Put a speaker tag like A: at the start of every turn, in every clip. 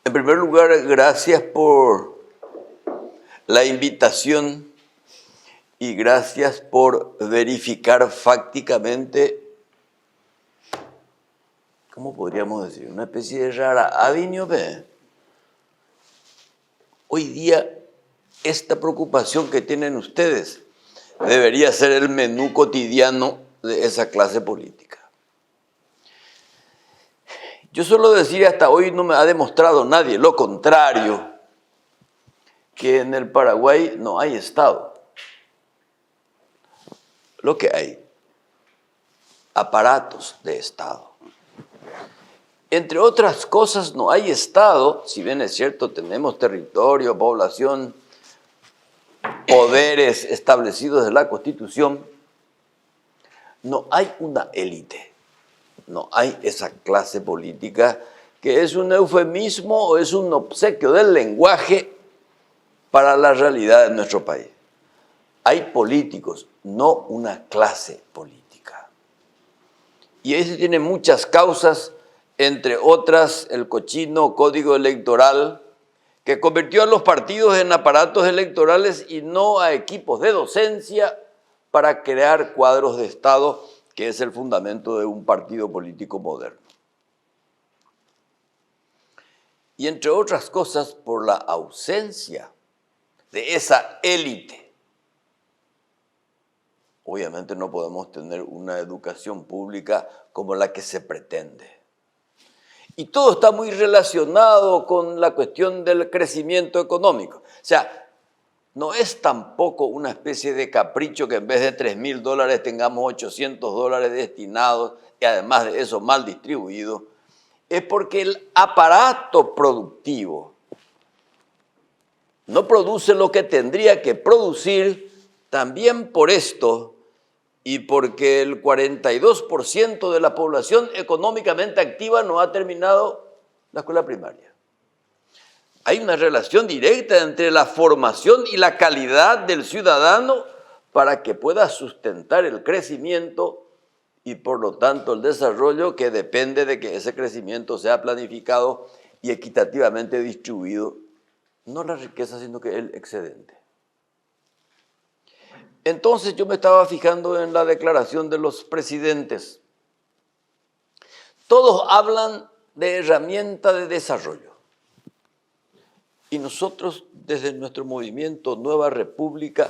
A: En primer lugar, gracias por la invitación y gracias por verificar fácticamente, ¿cómo podríamos decir? Una especie de rara avenue. Hoy día, esta preocupación que tienen ustedes debería ser el menú cotidiano de esa clase política. Yo suelo decir, hasta hoy no me ha demostrado nadie lo contrario, que en el Paraguay no hay Estado. Lo que hay, aparatos de Estado. Entre otras cosas, no hay Estado, si bien es cierto, tenemos territorio, población, poderes establecidos en la Constitución, no hay una élite. No hay esa clase política que es un eufemismo o es un obsequio del lenguaje para la realidad de nuestro país. Hay políticos, no una clase política. Y eso tiene muchas causas, entre otras el cochino código electoral que convirtió a los partidos en aparatos electorales y no a equipos de docencia para crear cuadros de Estado, que es el fundamento de un partido político moderno. Y entre otras cosas, por la ausencia de esa élite. Obviamente no podemos tener una educación pública como la que se pretende. Y todo está muy relacionado con la cuestión del crecimiento económico. O sea, no es tampoco una especie de capricho que en vez de $3.000 tengamos $800 destinados y además de eso mal distribuidos. Es porque el aparato productivo no produce lo que tendría que producir, también por esto y porque el 42% de la población económicamente activa no ha terminado la escuela primaria. Hay una relación directa entre la formación y la calidad del ciudadano para que pueda sustentar el crecimiento y por lo tanto el desarrollo, que depende de que ese crecimiento sea planificado y equitativamente distribuido, no la riqueza sino que el excedente. Entonces yo me estaba fijando en la declaración de los presidentes. Todos hablan de herramienta de desarrollo. Y nosotros, desde nuestro movimiento Nueva República,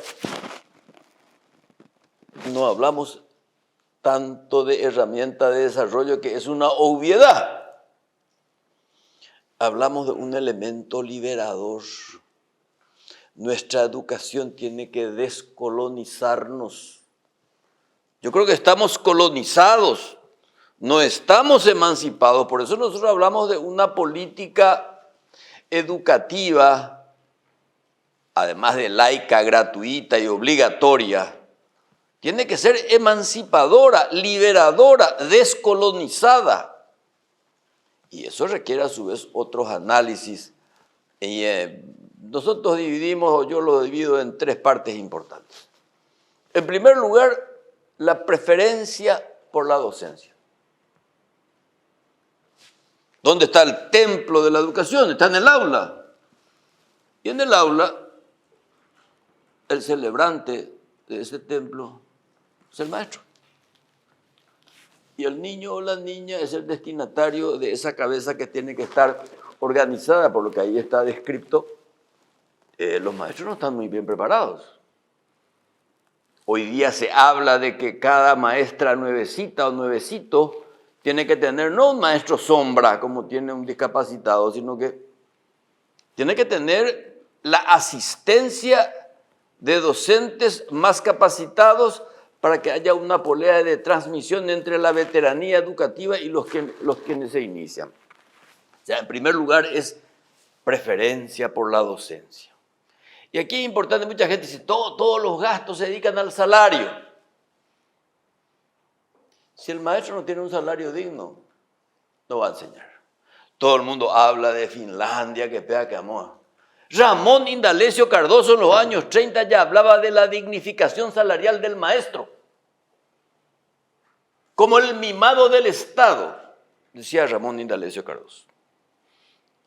A: no hablamos tanto de herramienta de desarrollo, que es una obviedad. Hablamos de un elemento liberador. Nuestra educación tiene que descolonizarnos. Yo creo que estamos colonizados, no estamos emancipados. Por eso nosotros hablamos de una política educativa, además de laica, gratuita y obligatoria, tiene que ser emancipadora, liberadora, descolonizada. Y eso requiere a su vez otros análisis. Y nosotros dividimos, o yo lo divido en tres partes importantes. En primer lugar, la preferencia por la docencia. ¿Dónde está el templo de la educación? Está en el aula. Y en el aula, el celebrante de ese templo es el maestro. Y el niño o la niña es el destinatario de esa cabeza que tiene que estar organizada, por lo que ahí está descrito. Los maestros no están muy bien preparados. Hoy día se habla de que cada maestra nuevecita o nuevecito tiene que tener no un maestro sombra como tiene un discapacitado, sino que tiene que tener la asistencia de docentes más capacitados para que haya una polea de transmisión entre la veteranía educativa y los quienes se inician. O sea, en primer lugar es preferencia por la docencia. Y aquí es importante, mucha gente dice, todos los gastos se dedican al salario. Si el maestro no tiene un salario digno, no va a enseñar. Todo el mundo habla de Finlandia, que pega que amor. Ramón Indalecio Cardoso en los años 30 ya hablaba de la dignificación salarial del maestro. Como el mimado del Estado, decía Ramón Indalecio Cardoso.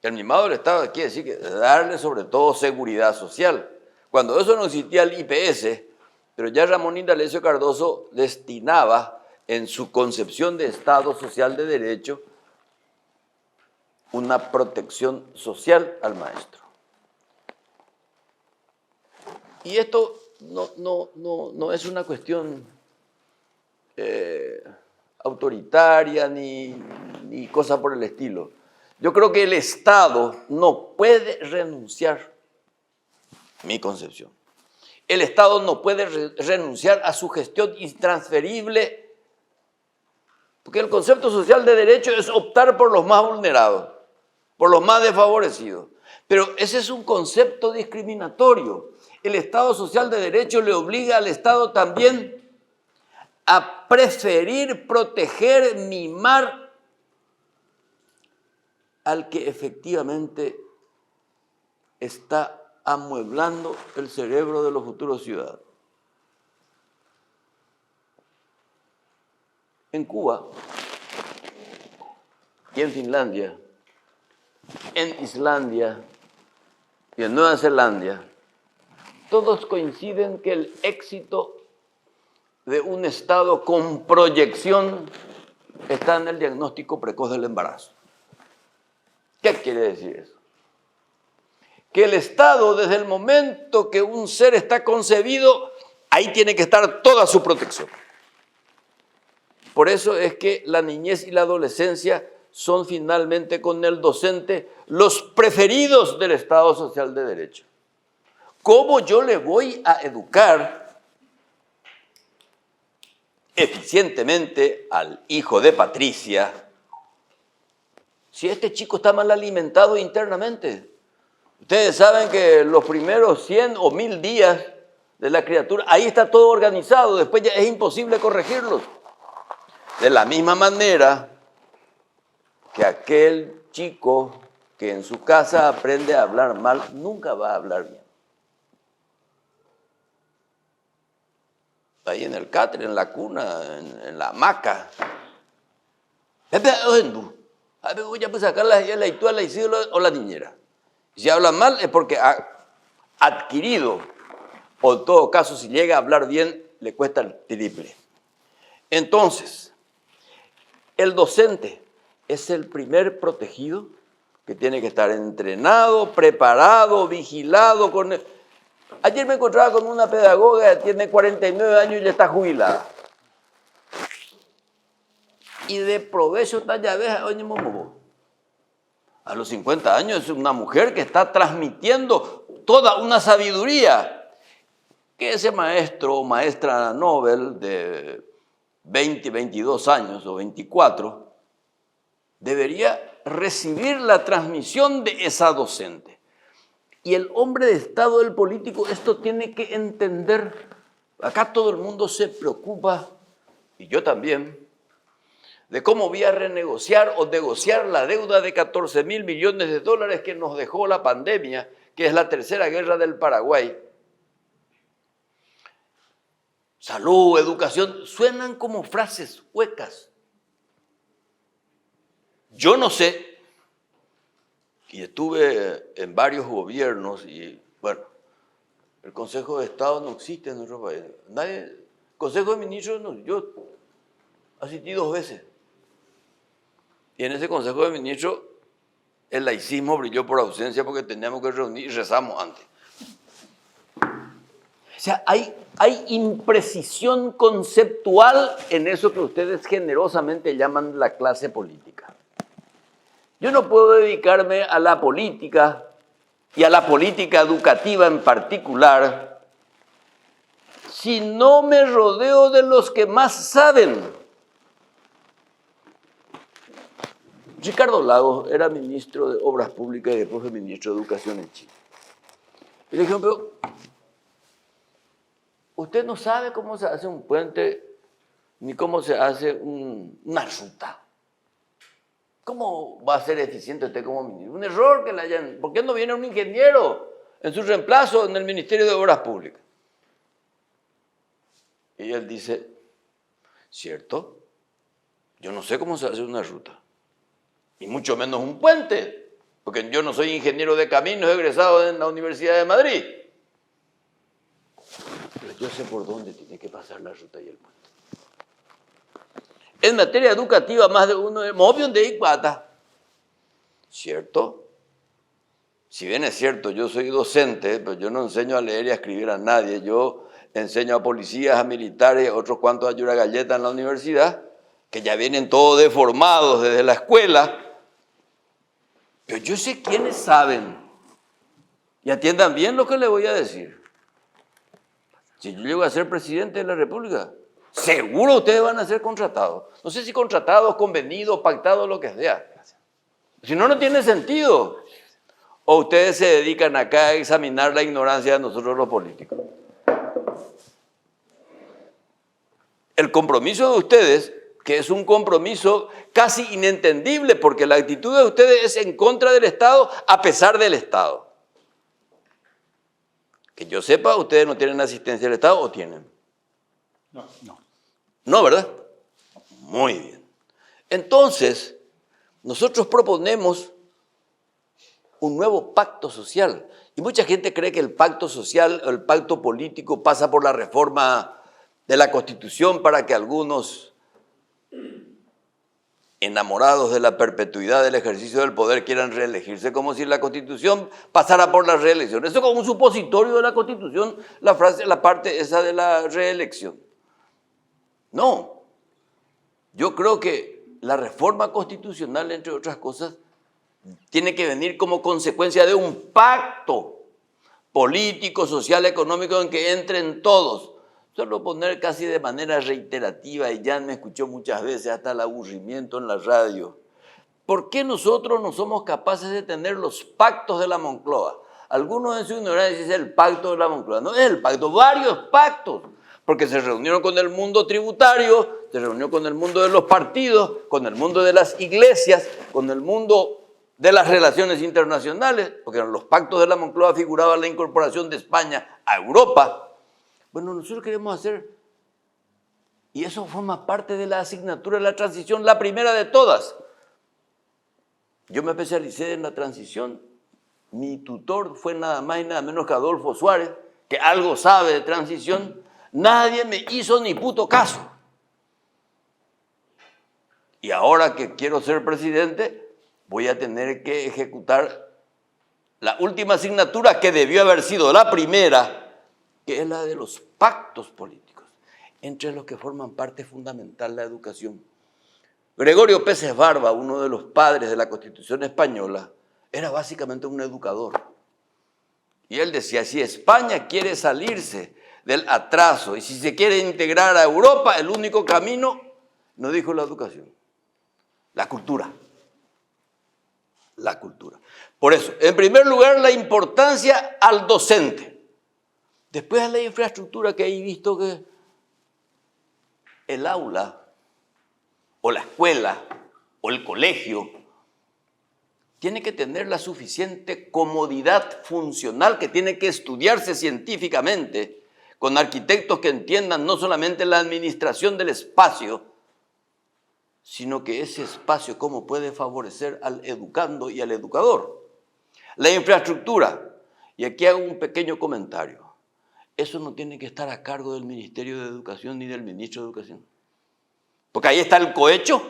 A: El mimado del Estado quiere decir que darle sobre todo seguridad social. Cuando eso no existía el IPS, pero ya Ramón Indalecio Cardoso destinaba en su concepción de Estado social de derecho una protección social al maestro. Y esto no es una cuestión autoritaria ni cosa por el estilo. Yo creo que el Estado no puede renunciar, mi concepción, el Estado no puede renunciar a su gestión intransferible, porque el concepto social de derecho es optar por los más vulnerados, por los más desfavorecidos. Pero ese es un concepto discriminatorio. El Estado social de derecho le obliga al Estado también a preferir, proteger, mimar al que efectivamente está amueblando el cerebro de los futuros ciudadanos. En Cuba y en Finlandia, en Islandia y en Nueva Zelanda, todos coinciden que el éxito de un Estado con proyección está en el diagnóstico precoz del embarazo. ¿Qué quiere decir eso? Que el Estado, desde el momento que un ser está concebido, ahí tiene que estar toda su protección. Por eso es que la niñez y la adolescencia son finalmente con el docente los preferidos del Estado social de derecho. ¿Cómo yo le voy a educar eficientemente al hijo de Patricia si este chico está mal alimentado internamente? Ustedes saben que los primeros 100 o 1000 días de la criatura, ahí está todo organizado, después ya es imposible corregirlos. De la misma manera que aquel chico que en su casa aprende a hablar mal, nunca va a hablar bien. Ahí en el catre, en la cuna, en la hamaca. Voy a sacar la o la niñera. Si habla mal es porque ha adquirido, o en todo caso, si llega a hablar bien, le cuesta el triple. Entonces, el docente es el primer protegido que tiene que estar entrenado, preparado, vigilado. Ayer me encontraba con una pedagoga que tiene 49 años y ya está jubilada. Y de provecho está ya ves, a los 50 años es una mujer que está transmitiendo toda una sabiduría que ese maestro o maestra Nobel de 20, 22 años o 24 debería recibir la transmisión de esa docente. Y el hombre de Estado, el político, esto tiene que entender. Acá todo el mundo se preocupa, y yo también, de cómo voy a renegociar o negociar la deuda de 14.000 millones de dólares que nos dejó la pandemia, que es la tercera guerra del Paraguay. Salud, educación, suenan como frases huecas. Yo no sé, y estuve en varios gobiernos y, bueno, el Consejo de Estado no existe en nuestro país. Consejo de Ministros, no, yo asistí 2 veces. Y en ese Consejo de Ministros el laicismo brilló por ausencia porque teníamos que reunir y rezamos antes. O sea, hay imprecisión conceptual en eso que ustedes generosamente llaman la clase política. Yo no puedo dedicarme a la política y a la política educativa en particular si no me rodeo de los que más saben. Ricardo Lagos era ministro de Obras Públicas y después fue ministro de Educación en Chile. Y le dije, pero usted no sabe cómo se hace un puente ni cómo se hace una ruta. ¿Cómo va a ser eficiente usted como ministro? Un error que le hayan... ¿Por qué no viene un ingeniero en su reemplazo en el Ministerio de Obras Públicas? Y él dice, ¿cierto? Yo no sé cómo se hace una ruta, y mucho menos un puente. Porque yo no soy ingeniero de caminos egresado en la Universidad de Madrid. Pero yo sé por dónde tiene que pasar la ruta y el puente. En materia educativa, más de uno, obvio de Iguata. ¿Cierto? Si bien es cierto, yo soy docente, pero yo no enseño a leer y a escribir a nadie. Yo enseño a policías, a militares, otros cuantos a Yura Galleta en la universidad, que ya vienen todos deformados desde la escuela. Pero yo sé quiénes saben. Y atiendan bien lo que les voy a decir. Si yo llego a ser presidente de la República, seguro ustedes van a ser contratados. No sé si contratados, convenidos, pactados, lo que sea. Si no, no tiene sentido. ¿O ustedes se dedican acá a examinar la ignorancia de nosotros los políticos? El compromiso de ustedes, que es un compromiso casi inentendible, porque la actitud de ustedes es en contra del Estado a pesar del Estado. Que yo sepa, ustedes no tienen asistencia del Estado, ¿o tienen?
B: No.
A: No, ¿verdad? Muy bien. Entonces, nosotros proponemos un nuevo pacto social. Y mucha gente cree que el pacto social o el pacto político pasa por la reforma de la Constitución para que algunos, enamorados de la perpetuidad del ejercicio del poder, quieran reelegirse, como si la Constitución pasara por la reelección. Eso es como un supositorio de la Constitución, la parte esa de la reelección. No. Yo creo que la reforma constitucional, entre otras cosas, tiene que venir como consecuencia de un pacto político, social, económico en que entren todos. Solo poner casi de manera reiterativa, y ya me escuchó muchas veces hasta el aburrimiento en la radio. ¿Por qué nosotros no somos capaces de tener los pactos de la Moncloa? Algunos en su ignorancia dicen el pacto de la Moncloa. No es el pacto, varios pactos. Porque se reunieron con el mundo tributario, se reunió con el mundo de los partidos, con el mundo de las iglesias, con el mundo de las relaciones internacionales, porque en los pactos de la Moncloa figuraba la incorporación de España a Europa. Bueno, nosotros queremos hacer, y eso forma parte de la asignatura de la transición, la primera de todas. Yo me especialicé en la transición. Mi tutor fue nada más y nada menos que Adolfo Suárez, que algo sabe de transición. Nadie me hizo ni puto caso. Y ahora que quiero ser presidente, voy a tener que ejecutar la última asignatura que debió haber sido la primera, que es la de los pactos políticos, entre los que forman parte fundamental la educación. Gregorio Peces Barba, uno de los padres de la Constitución española, era básicamente un educador. Y él decía, si España quiere salirse del atraso y si se quiere integrar a Europa, el único camino, no dijo la educación, la cultura. La cultura. Por eso, en primer lugar, la importancia al docente. Después a la infraestructura, que he visto que el aula, o la escuela, o el colegio, tiene que tener la suficiente comodidad funcional que tiene que estudiarse científicamente, con arquitectos que entiendan no solamente la administración del espacio, sino que ese espacio cómo puede favorecer al educando y al educador. La infraestructura, y aquí hago un pequeño comentario, eso no tiene que estar a cargo del Ministerio de Educación ni del Ministro de Educación. Porque ahí está el cohecho,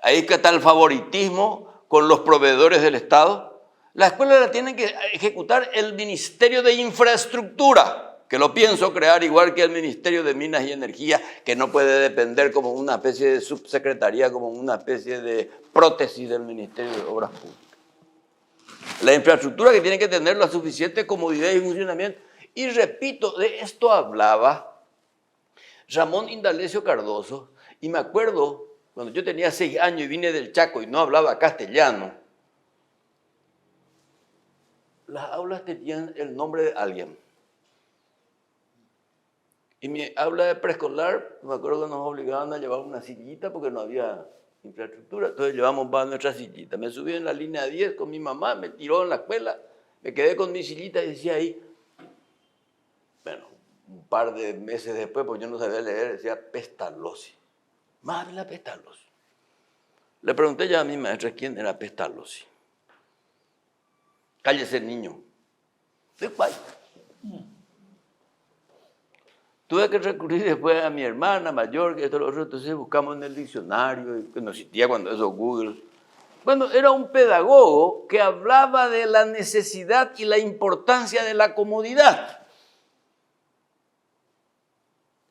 A: ahí está el favoritismo con los proveedores del Estado. La escuela la tiene que ejecutar el Ministerio de Infraestructura, que lo pienso crear igual que el Ministerio de Minas y Energía, que no puede depender como una especie de subsecretaría, como una especie de prótesis del Ministerio de Obras Públicas. La infraestructura que tiene que tener la suficiente comodidad y funcionamiento. Y repito, de esto hablaba Ramón Indalecio Cardoso, y me acuerdo cuando yo tenía 6 años y vine del Chaco y no hablaba castellano, las aulas tenían el nombre de alguien. Y mi aula de preescolar, me acuerdo que nos obligaban a llevar una sillita porque no había infraestructura. Entonces llevamos para nuestra sillita. Me subí en la línea 10 con mi mamá, me tiró en la escuela, me quedé con mi sillita y decía ahí, bueno, un par de meses después, porque yo no sabía leer, decía Pestalozzi. Madre, Pestalozzi. Le pregunté ya a mi maestra quién era Pestalozzi. Cállese, niño. Después. Tuve que recurrir después a mi hermana mayor, que esto lo otro, entonces buscamos en el diccionario, que no existía cuando eso Google. Bueno, era un pedagogo que hablaba de la necesidad y la importancia de la comodidad.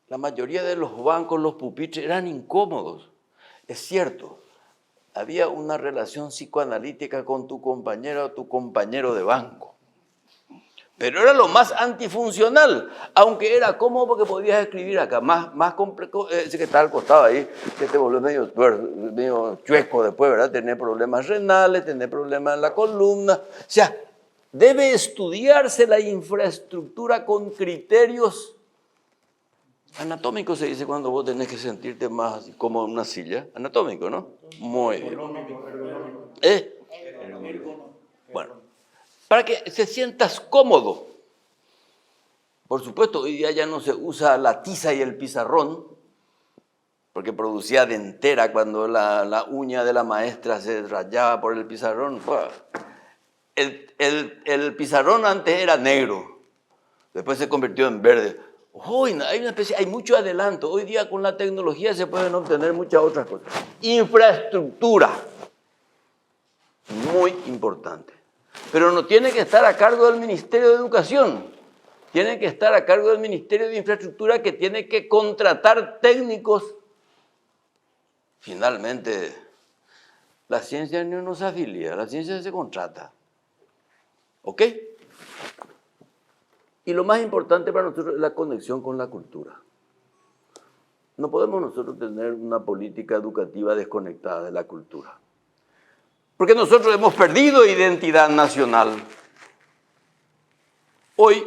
A: La mayoría de los bancos, los pupitres, eran incómodos. Es cierto, había una relación psicoanalítica con tu compañera o tu compañero de banco. Pero era lo más antifuncional, aunque era cómodo porque podías escribir acá. Más complejo, ese que está al costado ahí, que te volvió medio chueco después, ¿verdad? Tener problemas renales, tener problemas en la columna. O sea, debe estudiarse la infraestructura con criterios anatómicos, se dice cuando vos tenés que sentirte más como en una silla. Anatómico, ¿no? Muy bien. Bueno. Para que te sientas cómodo. Por supuesto, hoy día ya no se usa la tiza y el pizarrón, porque producía dentera cuando la uña de la maestra se rayaba por el pizarrón. El pizarrón antes era negro, después se convirtió en verde. Hoy hay mucho adelanto. Hoy día con la tecnología se pueden obtener muchas otras cosas. Infraestructura, muy importante. Pero no tiene que estar a cargo del Ministerio de Educación, tiene que estar a cargo del Ministerio de Infraestructura, que tiene que contratar técnicos. Finalmente, la ciencia no nos afilia, la ciencia se contrata. ¿Ok? Y lo más importante para nosotros es la conexión con la cultura. No podemos nosotros tener una política educativa desconectada de la cultura. Porque nosotros hemos perdido identidad nacional. Hoy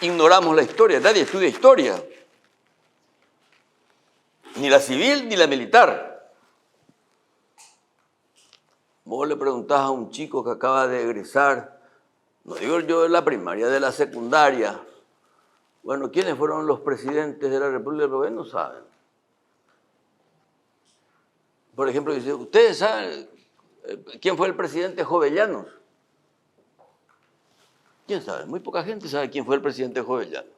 A: ignoramos la historia, nadie estudia historia. Ni la civil ni la militar. Vos le preguntás a un chico que acaba de egresar, no digo yo de la primaria, de la secundaria, bueno, ¿quiénes fueron los presidentes de la República? No saben. Por ejemplo, dice, ¿ustedes saben quién fue el presidente Jovellanos? ¿Quién sabe? Muy poca gente sabe quién fue el presidente Jovellanos,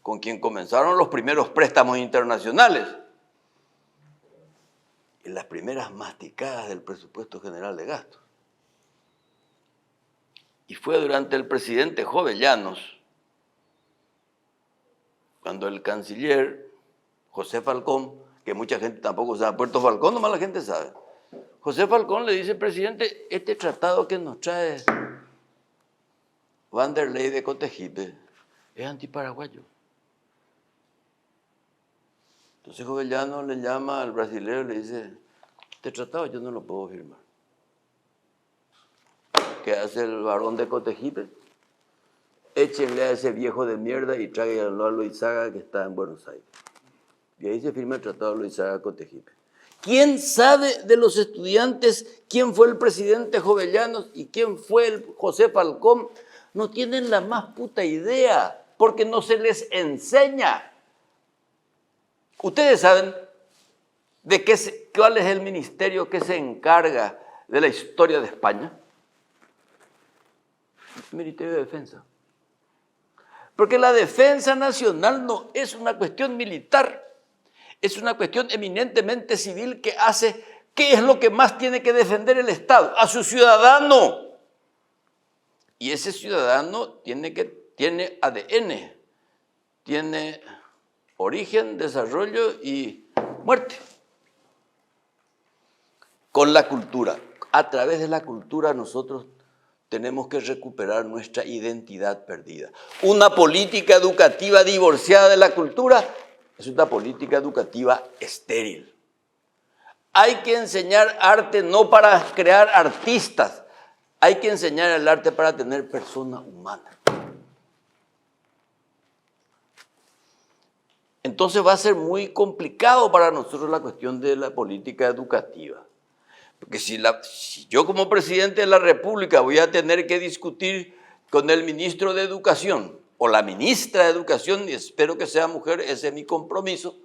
A: con quien comenzaron los primeros préstamos internacionales y las primeras masticadas del presupuesto general de gastos. Y fue durante el presidente Jovellanos, cuando el canciller José Falcón, que mucha gente tampoco sabe, Puerto Falcón nomás la gente sabe, José Falcón le dice, presidente, este tratado que nos trae Vanderlei de Cotegipe es antiparaguayo. Entonces Jovellanos le llama al brasileño y le dice, este tratado yo no lo puedo firmar. ¿Qué hace el varón de Cotegipe? Échenle a ese viejo de mierda y tráiganlo a Loizaga, que está en Buenos Aires. Y ahí se firma el tratado de Loizaga-Cotegipe. ¿Quién sabe de los estudiantes quién fue el presidente Jovellanos y quién fue el José Falcón? No tienen la más puta idea, porque no se les enseña. ¿Ustedes saben de cuál es el ministerio que se encarga de la historia de España? El Ministerio de Defensa. Porque la defensa nacional no es una cuestión militar, es una cuestión eminentemente civil que hace, ¿qué es lo que más tiene que defender el Estado? A su ciudadano. Y ese ciudadano tiene ADN, tiene origen, desarrollo y muerte. Con la cultura, a través de la cultura nosotros tenemos que recuperar nuestra identidad perdida. Una política educativa divorciada de la cultura es una política educativa estéril. Hay que enseñar arte no para crear artistas, hay que enseñar el arte para tener persona humana. Entonces va a ser muy complicado para nosotros la cuestión de la política educativa. Porque si yo como presidente de la República voy a tener que discutir con el ministro de Educación o la ministra de Educación, y espero que sea mujer, ese es mi compromiso,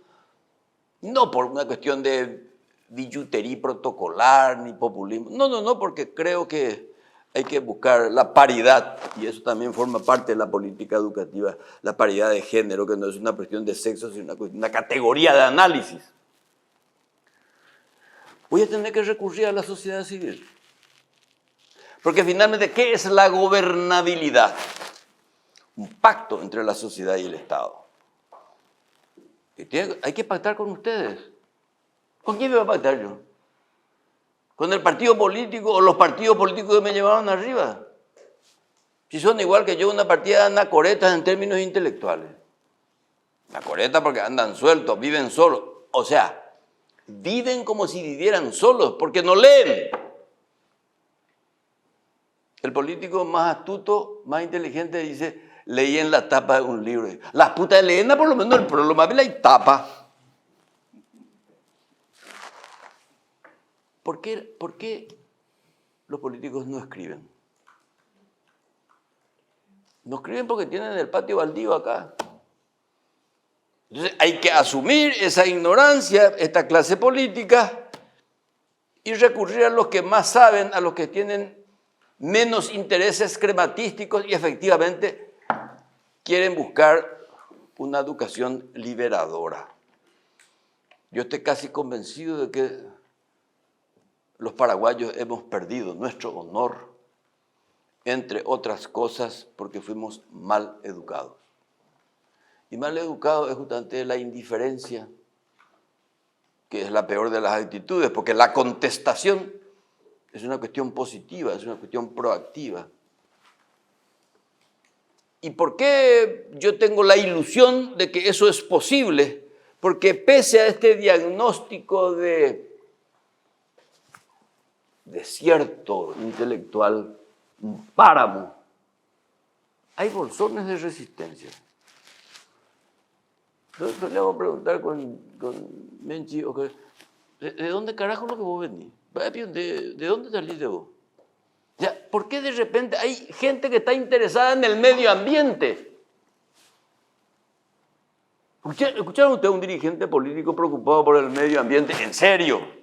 A: no por una cuestión de billutería protocolar ni populismo. No, porque creo que hay que buscar la paridad, y eso también forma parte de la política educativa, la paridad de género, que no es una cuestión de sexo, sino una categoría de análisis. Voy a tener que recurrir a la sociedad civil. Porque finalmente, ¿qué es la gobernabilidad? Un pacto entre la sociedad y el Estado. Hay que pactar con ustedes. ¿Con quién me voy a pactar yo? ¿Con el partido político o los partidos políticos que me llevaron arriba? Si son igual que yo, una partida de anacoretas en términos intelectuales. Anacoretas porque andan sueltos, viven solos. O sea, viven como si vivieran solos, porque no leen. El político más astuto, más inteligente dice, leí en la tapa de un libro. Las putas leen, por lo menos el problema de la tapa. ¿Por qué los políticos no escriben? No escriben porque tienen el patio baldío acá. Entonces hay que asumir esa ignorancia, esta clase política, y recurrir a los que más saben, a los que tienen menos intereses crematísticos y efectivamente quieren buscar una educación liberadora. Yo estoy casi convencido de que los paraguayos hemos perdido nuestro honor, entre otras cosas, porque fuimos mal educados. Y mal educado es justamente la indiferencia, que es la peor de las actitudes, porque la contestación es una cuestión positiva, es una cuestión proactiva. ¿Y por qué yo tengo la ilusión de que eso es posible? Porque pese a este diagnóstico de desierto intelectual, un páramo, hay bolsones de resistencia. Entonces le vamos a preguntar con Menchi, ¿de dónde carajo lo que vos venís? ¿De dónde saliste vos? O sea, ¿por qué de repente hay gente que está interesada en el medio ambiente? ¿Escucharon ustedes a un dirigente político preocupado por el medio ambiente? ¿En serio?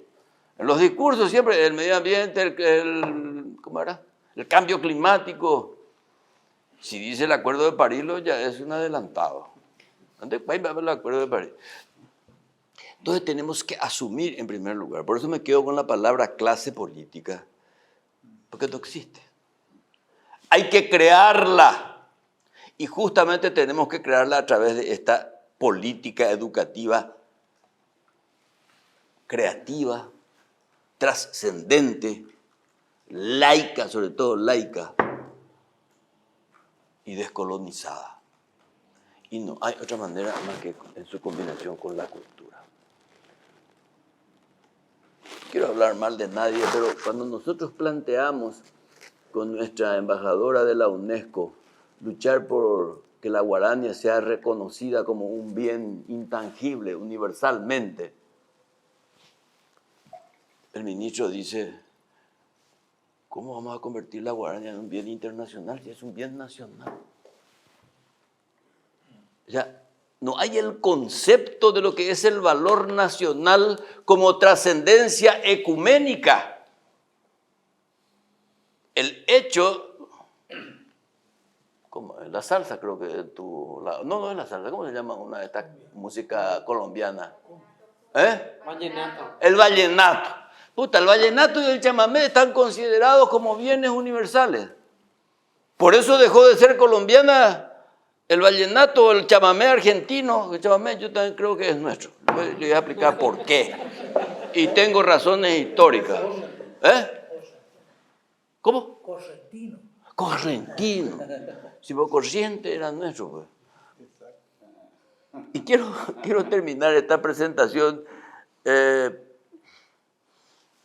A: En los discursos siempre el medio ambiente, ¿cómo era? El cambio climático. Si dice el Acuerdo de París, ya es un adelantado. ¿Dónde va a haber el Acuerdo de París? Entonces tenemos que asumir en primer lugar, por eso me quedo con la palabra clase política, porque no existe. Hay que crearla, y justamente tenemos que crearla a través de esta política educativa creativa, trascendente, laica, sobre todo laica, y descolonizada. Y no hay otra manera más que en su combinación con la cultura. No quiero hablar mal de nadie, pero cuando nosotros planteamos con nuestra embajadora de la UNESCO luchar por que la guarania sea reconocida como un bien intangible universalmente, el ministro dice, ¿cómo vamos a convertir la guarania en un bien internacional si es un bien nacional? O sea, no hay el concepto de lo que es el valor nacional como trascendencia ecuménica. El hecho, ¿cómo? La salsa creo que no es la salsa, ¿cómo se llama una de estas músicas colombianas?
B: Vallenato.
A: El vallenato. El vallenato y el chamamé están considerados como bienes universales. Por eso dejó de ser colombiana el vallenato o el chamamé argentino. El chamamé yo también creo que es nuestro. Le voy a explicar por qué. Y tengo razones históricas. ¿Cómo?
C: Correntino.
A: Correntino. Si por corriente era nuestro, pues. Y quiero terminar esta presentación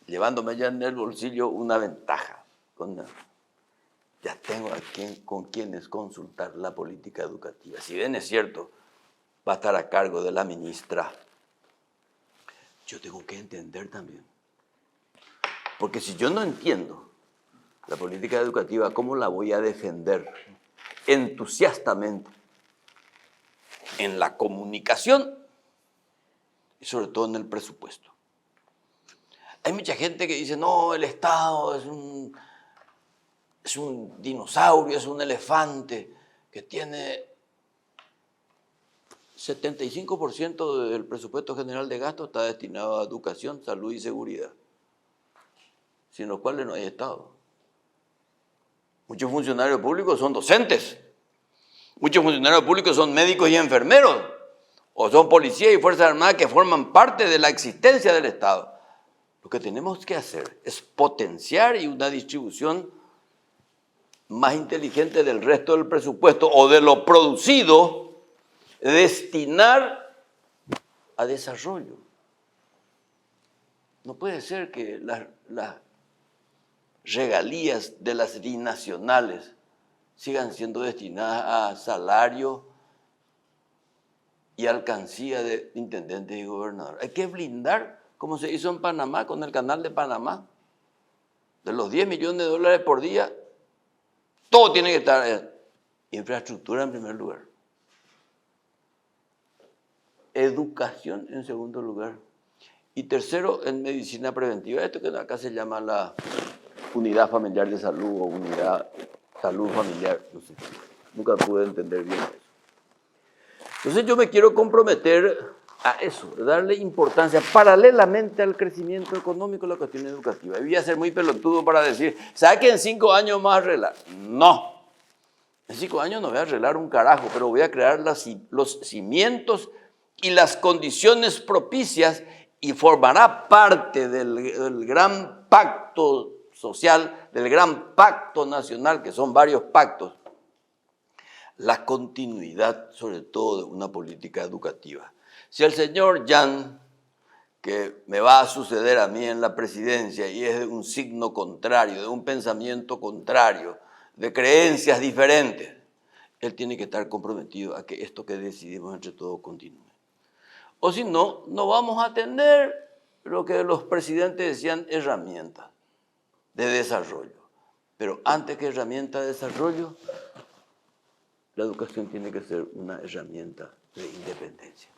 A: llevándome ya en el bolsillo una ventaja. Ya tengo con quienes consultar la política educativa. Si bien es cierto, va a estar a cargo de la ministra, yo tengo que entender también. Porque si yo no entiendo la política educativa, ¿cómo la voy a defender entusiastamente en la comunicación y sobre todo en el presupuesto? Hay mucha gente que dice, no, el Estado es un dinosaurio, es un elefante que tiene 75% del presupuesto general de gasto está destinado a educación, salud y seguridad, sin los cuales no hay Estado. Muchos funcionarios públicos son docentes, muchos funcionarios públicos son médicos y enfermeros, o son policías y fuerzas armadas que forman parte de la existencia del Estado. Lo que tenemos que hacer es potenciar y una distribución más inteligente del resto del presupuesto o de lo producido, destinar a desarrollo. No puede ser que las regalías de las binacionales sigan siendo destinadas a salario y alcancía de intendentes y gobernadores. Hay que blindar, como se hizo en Panamá con el Canal de Panamá, de los 10 millones de dólares por día, todo tiene que estar en infraestructura en primer lugar, educación en segundo lugar y tercero en medicina preventiva. Esto que acá se llama la unidad familiar de salud o unidad salud familiar, no sé, nunca pude entender bien eso. Entonces yo me quiero comprometer a eso, darle importancia paralelamente al crecimiento económico a la cuestión educativa. Y voy a ser muy pelotudo para decir, ¿sabes que en 5 años más arreglar? No. En 5 años no voy a arreglar un carajo, pero voy a crear los cimientos y las condiciones propicias y formará parte del gran pacto social, del gran pacto nacional, que son varios pactos, la continuidad sobre todo de una política educativa. Si el señor Yan, que me va a suceder a mí en la presidencia y es de un signo contrario, de un pensamiento contrario, de creencias diferentes, él tiene que estar comprometido a que esto que decidimos entre todos continúe. O si no, no vamos a tener lo que los presidentes decían, herramientas de desarrollo. Pero antes que herramienta de desarrollo, la educación tiene que ser una herramienta de independencia.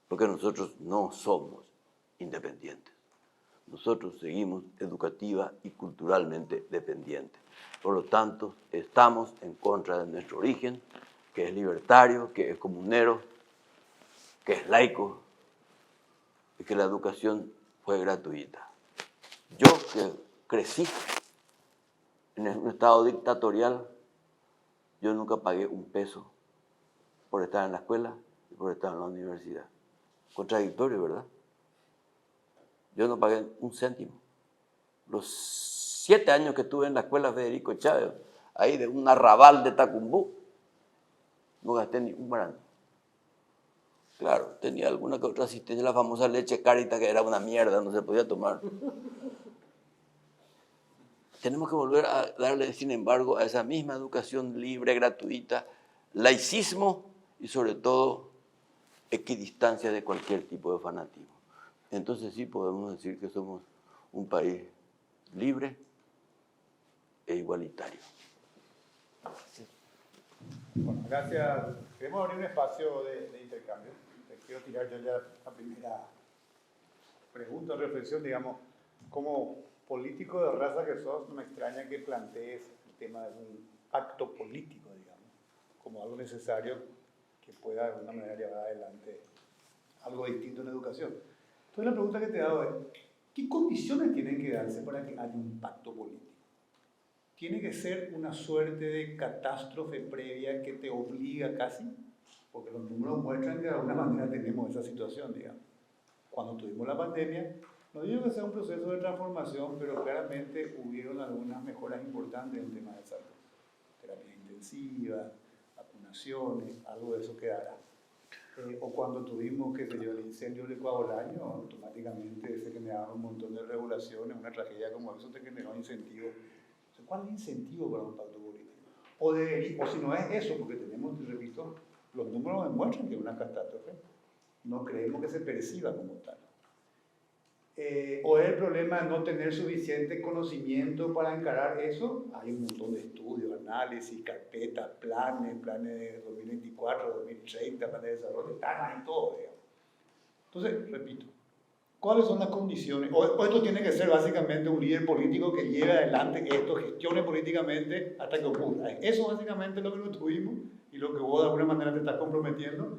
A: Porque nosotros no somos independientes. Nosotros seguimos educativa y culturalmente dependientes. Por lo tanto, estamos en contra de nuestro origen, que es libertario, que es comunero, que es laico, y que la educación fue gratuita. Yo que crecí en un estado dictatorial, yo nunca pagué un peso por estar en la escuela y por estar en la universidad. Contradictorio, ¿verdad? Yo no pagué un céntimo. Los 7 años que estuve en la escuela Federico Chávez, ahí de un arrabal de Tacumbú, no gasté ni un grano. Claro, tenía alguna que otra asistencia, la famosa leche Carita, que era una mierda, no se podía tomar. Tenemos que volver a darle, sin embargo, a esa misma educación libre, gratuita, laicismo y sobre todo equidistancia de cualquier tipo de fanatismo. Entonces sí podemos decir que somos un país libre e igualitario.
C: Bueno, gracias. Queremos abrir un espacio de intercambio. Te quiero tirar yo ya la primera pregunta o reflexión, digamos, como político de raza que sos, no me extraña que plantees el tema de un acto político, digamos, como algo necesario que pueda de alguna manera llevar adelante algo distinto en educación. Entonces la pregunta que te hago es, ¿qué condiciones tienen que darse para que haya un pacto político? ¿Tiene que ser una suerte de catástrofe previa que te obliga casi? Porque los números muestran que de alguna manera tenemos esa situación, digamos. Cuando tuvimos la pandemia, no digo que sea un proceso de transformación, pero claramente hubieron algunas mejoras importantes en temas de salud. Terapias intensivas, vacunaciones, algo de eso quedará. O cuando tuvimos, que se dio el incendio del Ecuador, automáticamente se generaron un montón de regulaciones, una tragedia como eso te generó incentivos. ¿Cuál es el incentivo para un pacto político? O si no es eso, porque tenemos, te repito, los números demuestran que es una catástrofe, no creemos que se perciba como tal. O es el problema de no tener suficiente conocimiento para encarar eso. Hay un montón de estudios, análisis, carpetas, planes de 2024, 2030, planes de desarrollo, están ahí todos, digamos. Entonces, repito, ¿Cuáles son las condiciones? O esto tiene que ser básicamente un líder político que lleve adelante esto, gestione políticamente hasta que ocurra. Eso básicamente es lo que nos tuvimos y lo que vos de alguna manera te estás comprometiendo.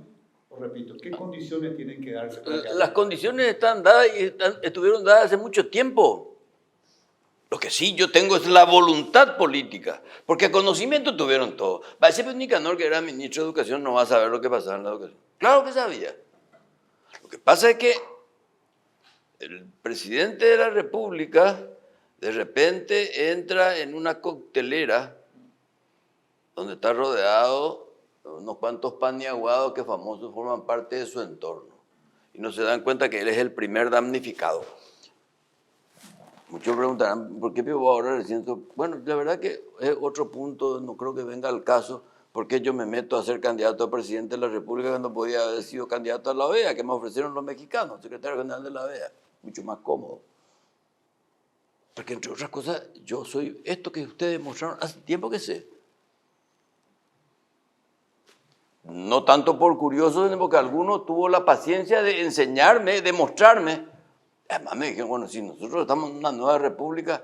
C: Os repito, ¿qué condiciones tienen que darse para que
A: Las condiciones están dadas y estuvieron dadas hace mucho tiempo. Lo que sí yo tengo es la voluntad política, porque conocimiento tuvieron todos. Va a decir Nicanor, que era ministro de Educación, no va a saber lo que pasaba en la educación. Claro que sabía. Lo que pasa es que el presidente de la República de repente entra en una coctelera donde está rodeado de unos cuantos paniaguados que famosos forman parte de su entorno. Y no se dan cuenta que él es el primer damnificado. Muchos preguntarán, ¿por qué Pío ahora recién? Bueno, la verdad que es otro punto, no creo que venga al caso, ¿por qué yo me meto a ser candidato a presidente de la República cuando podía haber sido candidato a la OEA, que me ofrecieron los mexicanos, secretario general de la OEA? Mucho más cómodo. Porque entre otras cosas, yo soy esto que ustedes mostraron hace tiempo que sé. No tanto por curioso, sino porque alguno tuvo la paciencia de enseñarme, de mostrarme. Además me dijeron, bueno, si nosotros estamos en una nueva república,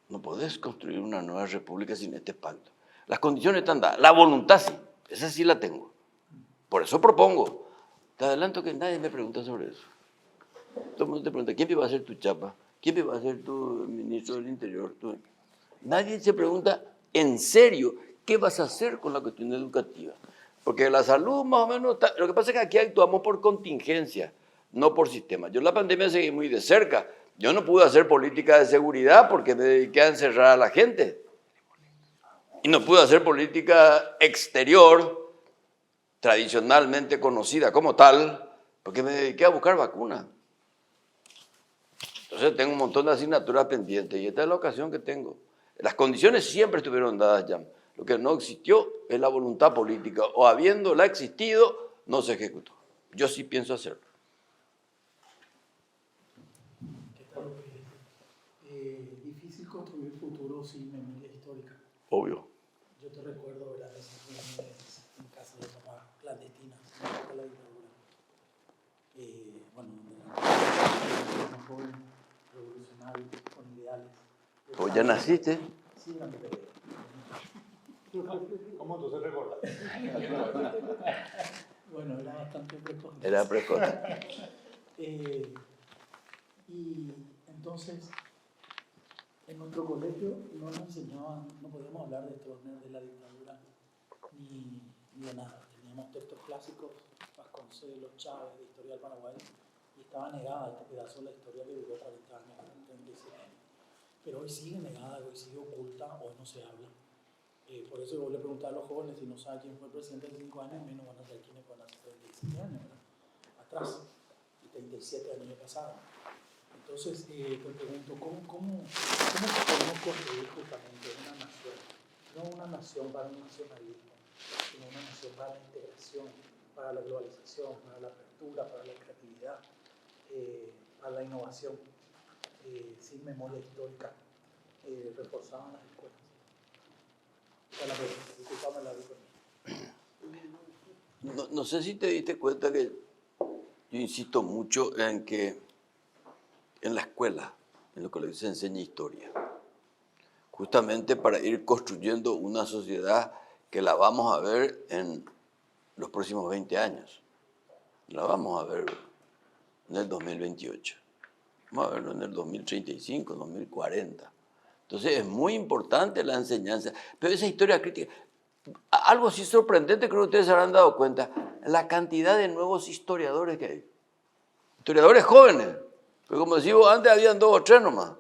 A: no podés construir una nueva república sin este pacto. Las condiciones están dadas, la voluntad sí, esa sí la tengo. Por eso propongo. Te adelanto que nadie me pregunta sobre eso. Todo el mundo te pregunta, ¿quién va a ser tu chapa? ¿Quién va a ser tu ministro del Interior? Nadie se pregunta en serio, ¿qué vas a hacer con la cuestión educativa? Porque la salud más o menos está. Lo que pasa es que aquí actuamos por contingencia, no por sistema. Yo la pandemia seguí muy de cerca. Yo no pude hacer política de seguridad porque me dediqué a encerrar a la gente. Y no pude hacer política exterior, tradicionalmente conocida como tal, porque me dediqué a buscar vacunas. Entonces tengo un montón de asignaturas pendientes y esta es la ocasión que tengo. Las condiciones siempre estuvieron dadas ya. Lo que no existió es la voluntad política, o habiéndola existido, no se ejecutó. Yo sí pienso hacerlo.
B: ¿Qué tal? Difícil construir futuro sin memoria histórica.
A: Obvio.
B: Yo te recuerdo, ¿verdad?, esas reuniones en casa de papá, clandestinas, en la dictadura. Bueno, un joven revolucionario con ideales.
A: Pues ya naciste.
B: Sí, la miré.
C: ¿Cómo tú se recuerdas?
B: Bueno, era bastante precoz.
A: Era precoz.
B: Y entonces, en nuestro colegio no nos enseñaban, no podíamos hablar de Stroessner, de la dictadura, ni de nada. Teníamos textos clásicos, Vasconcelos, Chávez, de historia del Paraguay, y estaba negada este pedazo de la historia que duró 40 años, 37 años. Pero hoy sigue negada, hoy sigue oculta, hoy no se habla. Por eso yo le preguntaba a los jóvenes, si no saben quién fue el presidente hace 5 años, menos van a saber quiénes fueron hace 37 años, ¿verdad? Atrás, y 37 años pasados. Entonces, te pregunto, ¿cómo podemos construir justamente una nación? No una nación para el nacionalismo, sino una nación para la integración, para la globalización, para la apertura, para la creatividad, para la innovación, sin memoria histórica, reforzada en las escuelas.
A: No sé si te diste cuenta que yo insisto mucho en que en la escuela, en lo que se enseña historia, justamente para ir construyendo una sociedad que la vamos a ver en los próximos 20 años. La vamos a ver en el 2028. Vamos a verlo en el 2035, 2040. Entonces es muy importante la enseñanza. Pero esa historia crítica, algo así sorprendente, creo que ustedes se habrán dado cuenta, la cantidad de nuevos historiadores que hay. Historiadores jóvenes. Pero como decimos, antes habían 2 o 3 nomás.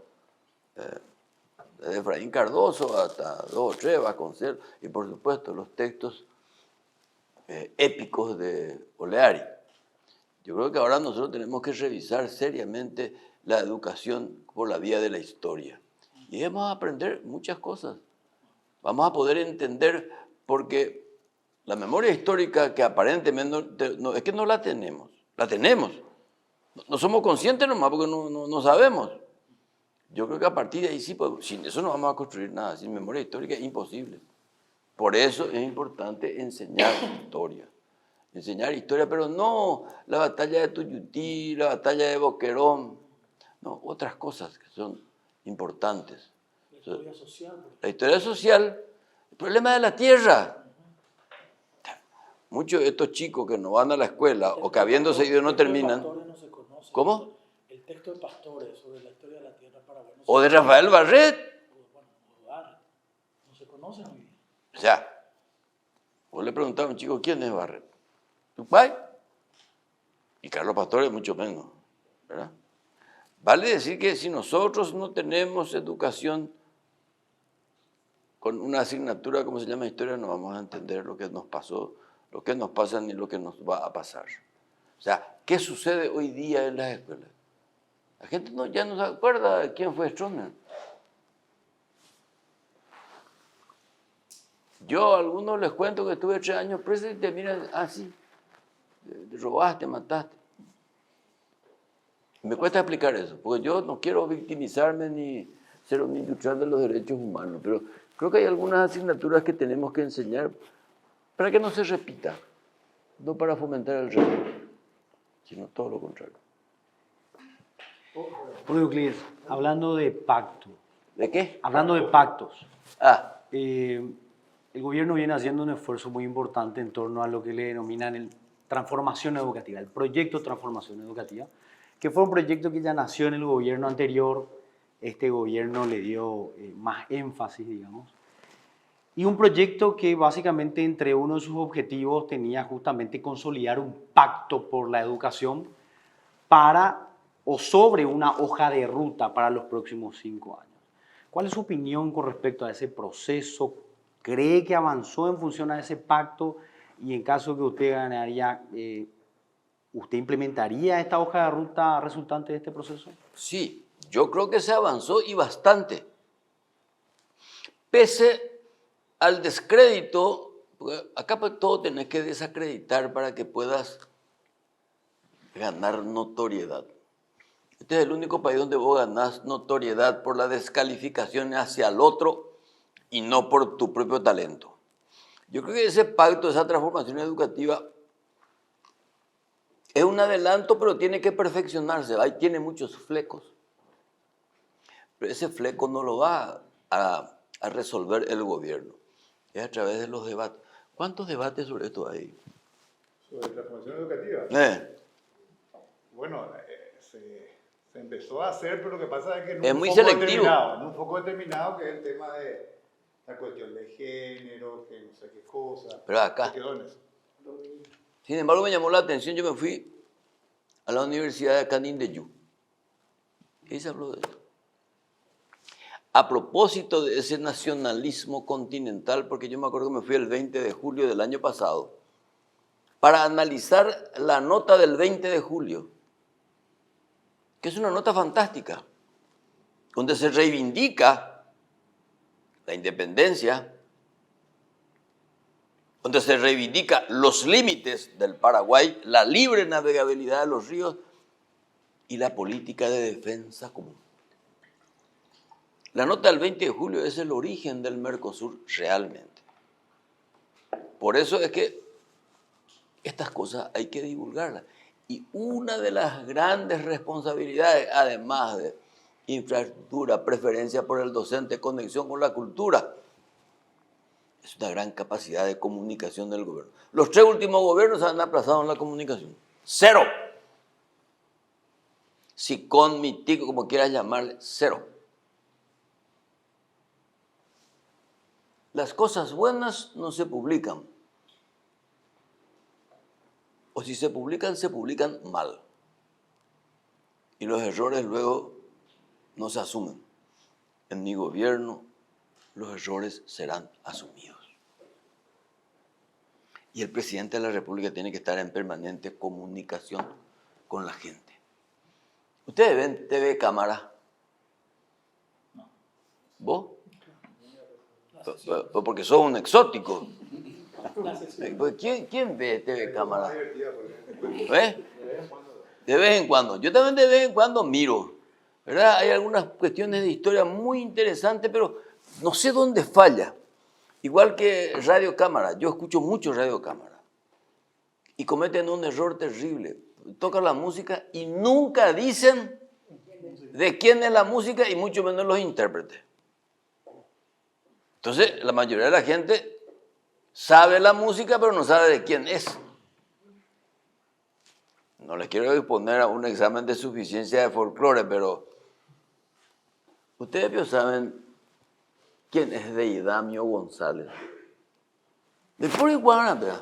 A: Desde Efraín Cardoso hasta 2 o 3, Vasconcelos, y por supuesto los textos épicos de Oleari. Yo creo que ahora nosotros tenemos que revisar seriamente la educación por la vía de la historia. Y vamos a aprender muchas cosas. Vamos a poder entender, porque la memoria histórica que aparentemente no, es que no la tenemos. La tenemos. No somos conscientes nomás porque no sabemos. Yo creo que a partir de ahí sí, pues, sin eso no vamos a construir nada. Sin memoria histórica es imposible. Por eso es importante enseñar historia. enseñar historia, pero no la batalla de Tuyutí, la batalla de Boquerón, no, otras cosas que son importantes.
B: La historia social.
A: La historia social, el problema de la tierra. Muchos de estos chicos que no van a la escuela o que habiéndose ido no terminan.
B: No se conoce.
A: ¿Cómo?
B: El texto de Pastores sobre la historia de la tierra paraguaya.
A: O de Rafael Barret.
B: No se conoce muy bien.
A: O sea, vos le preguntaba a un chico, ¿quién es Barret? ¿Tupay? Y Carlos Pastores mucho menos, ¿verdad? Vale decir que si nosotros no tenemos educación con una asignatura como se llama historia, no vamos a entender lo que nos pasó, lo que nos pasa ni lo que nos va a pasar. O sea, ¿qué sucede hoy día en las escuelas? La gente ya no se acuerda de quién fue Stroessner. Yo a algunos les cuento que estuve 3 años preso y te miran así, te robaste, mataste. Me cuesta explicar eso, porque yo no quiero victimizarme ni ser un industrial de los derechos humanos, pero creo que hay algunas asignaturas que tenemos que enseñar para que no se repita, no para fomentar el reto, sino todo lo contrario.
D: Bueno, Euclides, hablando de pacto.
A: ¿De qué?
D: Hablando de pactos.
A: El
D: gobierno viene haciendo un esfuerzo muy importante en torno a lo que le denominan el transformación educativa, el proyecto Transformación Educativa, que fue un proyecto que ya nació en el gobierno anterior. Este gobierno le dio más énfasis, digamos. Y un proyecto que básicamente entre uno de sus objetivos tenía justamente consolidar un pacto por la educación para o sobre una hoja de ruta para los próximos 5 años. ¿Cuál es su opinión con respecto a ese proceso? ¿Cree que avanzó en función a ese pacto? Y en caso que usted ganaría, ¿usted implementaría esta hoja de ruta resultante de este proceso?
A: Sí, yo creo que se avanzó y bastante. Pese al descrédito, porque acá pues todo tenés que desacreditar para que puedas ganar notoriedad. Este es el único país donde vos ganás notoriedad por la descalificación hacia el otro y no por tu propio talento. Yo creo que ese pacto, esa transformación educativa es un adelanto, pero tiene que perfeccionarse. Ahí tiene muchos flecos. Pero ese fleco no lo va a resolver el gobierno. Es a través de los debates. ¿Cuántos debates sobre esto hay?
C: ¿Sobre transformación educativa? Bueno, se empezó a hacer, pero lo que pasa es que en
A: es
C: un
A: muy
C: foco
A: selectivo.
C: Determinado, en un foco determinado, que es el tema de la cuestión de género, que no sé qué cosa.
A: Pero acá.
C: Se quedó en eso.
A: Sin embargo, me llamó la atención, yo me fui a la Universidad de Canindeyú. Y se habló de eso. A propósito de ese nacionalismo continental, porque yo me acuerdo que me fui el 20 de julio del año pasado, para analizar la nota del 20 de julio, que es una nota fantástica, donde se reivindica la independencia, donde se reivindica los límites del Paraguay, la libre navegabilidad de los ríos y la política de defensa común. La nota del 20 de julio es el origen del Mercosur realmente. Por eso es que estas cosas hay que divulgarlas. Y una de las grandes responsabilidades, además de infraestructura, preferencia por el docente, conexión con la cultura, es una gran capacidad de comunicación del gobierno. Los 3 últimos gobiernos se han aplazado en la comunicación. 0. Sicón, Mitico, como quieras llamarle, 0. Las cosas buenas no se publican. O si se publican mal. Y los errores luego no se asumen. En mi gobierno los errores serán asumidos. Y el presidente de la República tiene que estar en permanente comunicación con la gente. ¿Ustedes ven TV Cámara?
B: No.
A: ¿Vos? Porque sos un exótico. ¿Quién ve TV Cámara? ¿Ves? De vez en cuando. Yo también de vez en cuando miro. ¿Verdad? Hay algunas cuestiones de historia muy interesantes, pero no sé dónde falla. Igual que Radio Cámara. Yo escucho mucho Radio Cámara. y cometen un error terrible. Tocan la música y nunca dicen de quién es la música y mucho menos los intérpretes. Entonces, la mayoría de la gente sabe la música, pero no sabe de quién es. No les quiero exponer a un examen de suficiencia de folclore, pero ustedes bien saben quién es Deidamio González. De pura iguana, ¿verdad?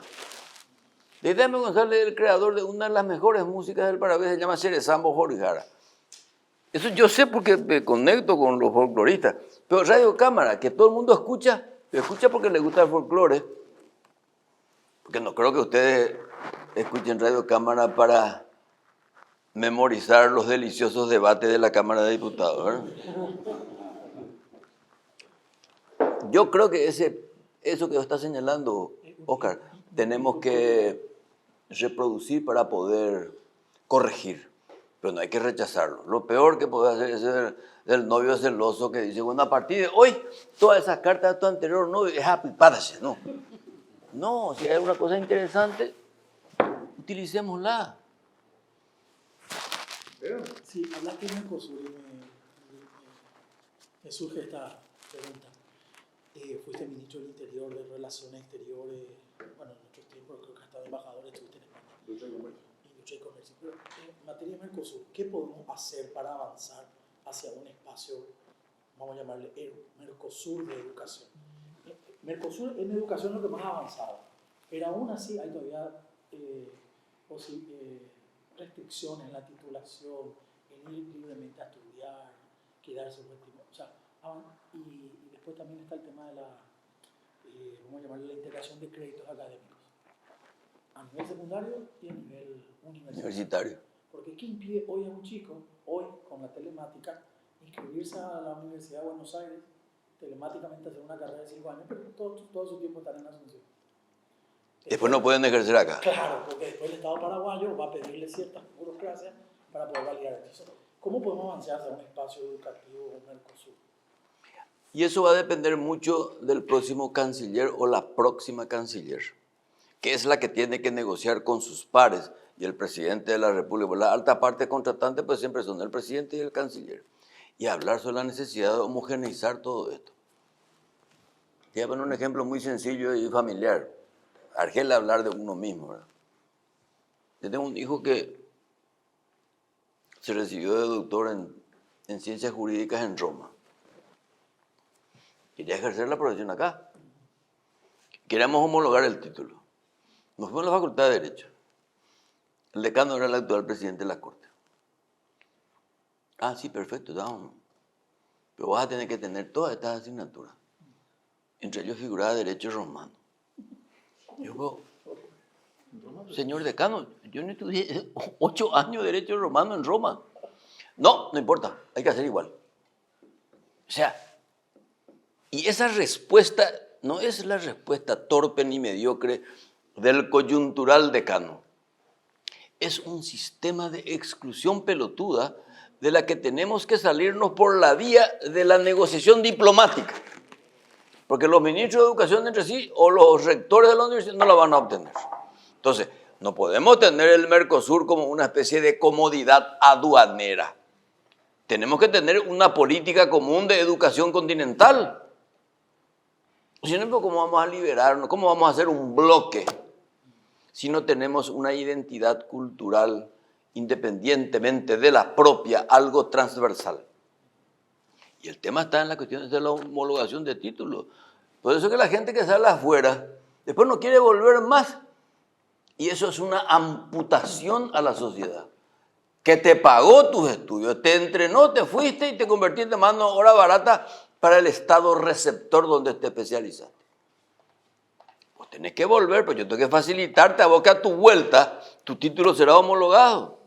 A: Deidamio González es el creador de una de las mejores músicas del Paraguay, se llama Cerezambo Jorijara. Eso yo sé porque me conecto con los folcloristas. Pero Radio Cámara, que todo el mundo escucha, lo escucha porque le gusta el folclore. Porque no creo que ustedes escuchen Radio Cámara para memorizar los deliciosos debates de la Cámara de Diputados, ¿verdad? Yo creo que eso que está señalando, Oscar, tenemos que reproducir para poder corregir, pero no hay que rechazarlo. Lo peor que puede hacer es ser el novio celoso que dice, bueno, a partir de hoy, todas esas cartas de tu anterior novio es happy párase, no. No, si hay una cosa interesante, utilicémosla.
B: Sí, hablaste de Mercosur y me surge esta pregunta. Fuiste ministro del Interior, de Relaciones Exteriores, bueno, en nuestros tiempos creo que hasta de embajador estuviste en España. Industria y Comercio. Pero en materia de Mercosur, ¿qué podemos hacer para avanzar hacia un espacio, vamos a llamarle Mercosur de educación? Mercosur en educación es lo que más ha avanzado, pero aún así hay todavía restricciones en la titulación, en ir libremente a estudiar, quedarse un tiempo. O sea, y después también está el tema de la, vamos a llamarle la integración de créditos académicos a nivel secundario y a nivel universitario. Porque ¿qué impide hoy a un chico, hoy con la telemática, inscribirse a la Universidad de Buenos Aires, telemáticamente hacer una carrera de 5 años, pero todo su tiempo estar en Asunción?
A: Después no pueden ejercer acá.
B: Claro, porque después el Estado paraguayo va a pedirle ciertas burocracias para poder validar eso. ¿Cómo podemos avanzar hacia un espacio educativo Mercosur?
A: Y eso va a depender mucho del próximo canciller o la próxima canciller, que es la que tiene que negociar con sus pares y el presidente de la República. La alta parte contratante pues siempre son el presidente y el canciller. Y hablar sobre la necesidad de homogeneizar todo esto. Voy a poner un ejemplo muy sencillo y familiar. Argel hablar de uno mismo, ¿verdad? Yo tengo un hijo que se recibió de doctor en ciencias jurídicas en Roma. Quería ejercer la profesión acá. Queríamos homologar el título. Nos fuimos a la Facultad de Derecho. El decano era el actual presidente de la Corte. Ah, sí, perfecto, vamos. Pero vas a tener que tener todas estas asignaturas. Entre ellos figuraba Derecho Romano. Yo, señor decano, yo no estudié 8 años de Derecho Romano en Roma. No importa, hay que hacer igual. O sea, y esa respuesta no es la respuesta torpe ni mediocre del coyuntural decano. Es un sistema de exclusión pelotuda de la que tenemos que salirnos por la vía de la negociación diplomática. Porque los ministros de educación entre sí o los rectores de la universidad no la van a obtener. Entonces, no podemos tener el Mercosur como una especie de comodidad aduanera. Tenemos que tener una política común de educación continental. Si no, ¿cómo vamos a liberarnos? ¿Cómo vamos a hacer un bloque si no tenemos una identidad cultural independientemente de la propia, algo transversal? Y el tema está en la cuestión de la homologación de títulos. Por eso que la gente que sale afuera, después no quiere volver más. Y eso es una amputación a la sociedad. Que te pagó tus estudios, te entrenó, te fuiste y te convertiste en mano de obra barata para el estado receptor donde te especializaste. Pues tenés que volver, pues yo tengo que facilitarte a vos que a tu vuelta tu título será homologado.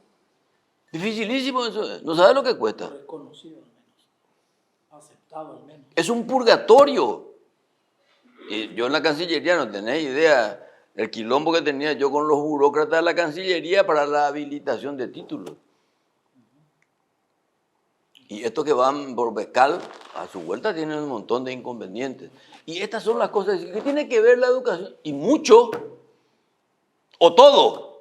A: Dificilísimo eso, no sabes lo que cuesta.
B: Reconocido al menos, aceptado al menos.
A: Es un purgatorio. Y yo en la Cancillería no tenés idea el quilombo que tenía yo con los burócratas de la Cancillería para la habilitación de títulos. Y estos que van por Becal, a su vuelta tienen un montón de inconvenientes. Y estas son las cosas que tiene que ver la educación. Y mucho, o todo.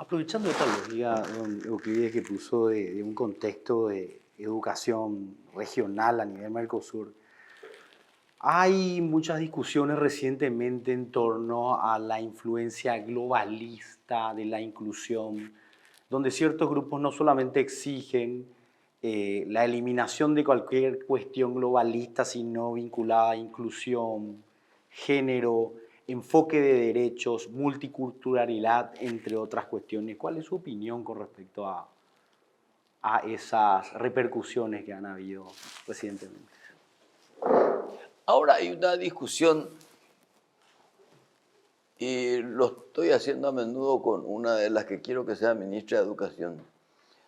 D: Aprovechando esta lógica, don Euclides, que puso de un contexto de educación regional a nivel Mercosur, hay muchas discusiones recientemente en torno a la influencia globalista de la inclusión, donde ciertos grupos no solamente exigen la eliminación de cualquier cuestión globalista, sino vinculada a inclusión, género, enfoque de derechos, multiculturalidad, entre otras cuestiones. ¿Cuál es su opinión con respecto a esas repercusiones que han habido recientemente?
A: Ahora hay una discusión, y lo estoy haciendo a menudo con una de las que quiero que sea ministra de Educación,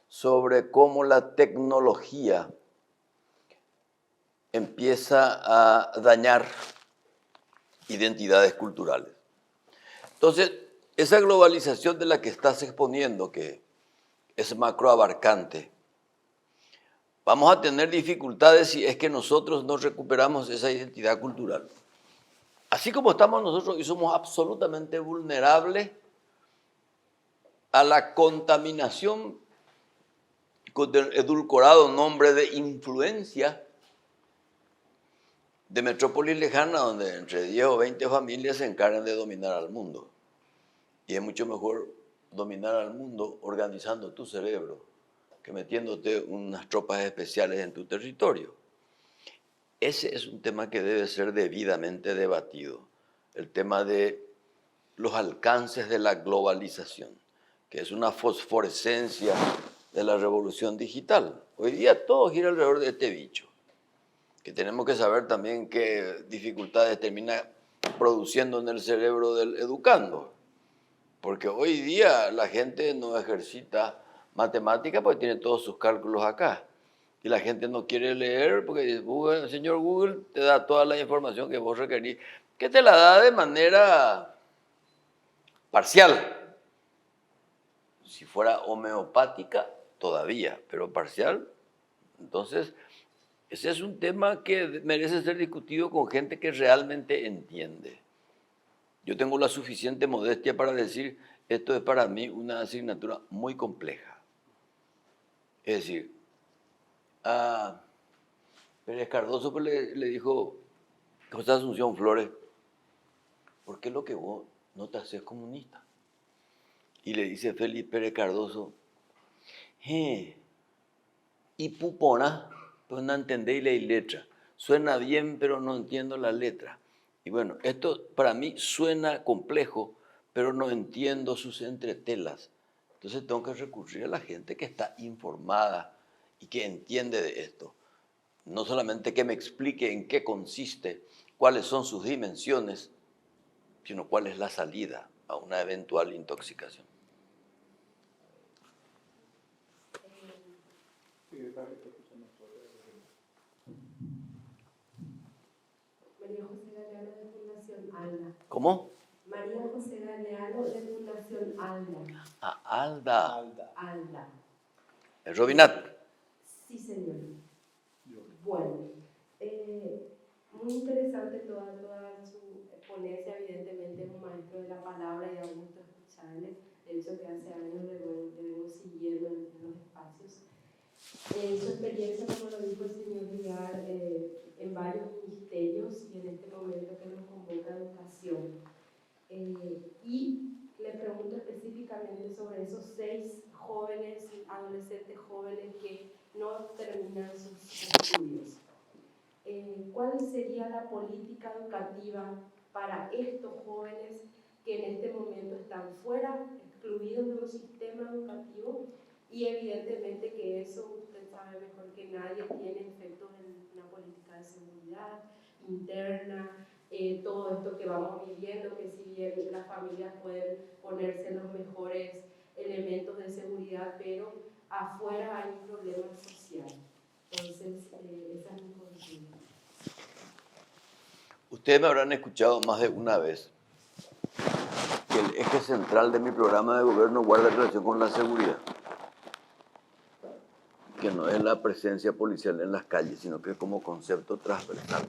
A: sobre cómo la tecnología empieza a dañar identidades culturales. Entonces, esa globalización de la que estás exponiendo, que es macroabarcante, vamos a tener dificultades si es que nosotros no recuperamos esa identidad cultural. Así como estamos nosotros y somos absolutamente vulnerables a la contaminación con el edulcorado nombre de influencia de metrópolis lejana, donde entre 10 o 20 familias se encargan de dominar al mundo. Y es mucho mejor dominar al mundo organizando tu cerebro que metiéndote unas tropas especiales en tu territorio. Ese es un tema que debe ser debidamente debatido, el tema de los alcances de la globalización, que es una fosforescencia de la revolución digital. Hoy día todo gira alrededor de este bicho, que tenemos que saber también qué dificultades termina produciendo en el cerebro del educando, porque hoy día la gente no ejercita matemática porque tiene todos sus cálculos acá. Y la gente no quiere leer porque Google, el señor Google te da toda la información que vos requerís, que te la da de manera parcial. Si fuera homeopática, todavía, pero parcial. Entonces, ese es un tema que merece ser discutido con gente que realmente entiende. Yo tengo la suficiente modestia para decir, esto es para mí una asignatura muy compleja. Es decir, a Pérez Cardoso pues le dijo José Asunción Flores, ¿por qué lo que vos no te haces comunista? Y le dice Félix Pérez Cardoso, y pupona, pues no entendéis la letra. Suena bien, pero no entiendo la letra. Y bueno, esto para mí suena complejo, pero no entiendo sus entretelas. Entonces tengo que recurrir a la gente que está informada y que entiende de esto. No solamente que me explique en qué consiste, cuáles son sus dimensiones, sino cuál es la salida a una eventual intoxicación.
E: María José Galeano de Fundación ALDA.
A: ¿Cómo?
E: María José Galeano de Fundación ALDA.
A: Alda.
E: ALDA.
A: Robinat.
E: Sí, señor. Bueno, muy interesante toda su ponencia. Evidentemente es un maestro de la palabra y da gusto escucharle. De hecho, que hace años le vengo siguiendo en los espacios. Su experiencia, como lo dijo el señor Villar, en varios ministerios y en este momento que nos convoca educación. Y le pregunto específicamente sobre esos 6 jóvenes, adolescentes jóvenes que no terminan sus estudios. ¿Cuál sería la política educativa para estos jóvenes que en este momento están fuera, excluidos de un sistema educativo? Y evidentemente que eso, usted sabe mejor que nadie, tiene efectos en una política de seguridad interna, todo esto que vamos viviendo, que si bien las familias pueden ponerse los mejores elementos de seguridad, pero afuera hay un problema social. Entonces, esa es mi consulta.
A: Ustedes me habrán escuchado más de una vez que el eje central de mi programa de gobierno guarda relación con la seguridad, que no es la presencia policial en las calles, sino que es como concepto transversal.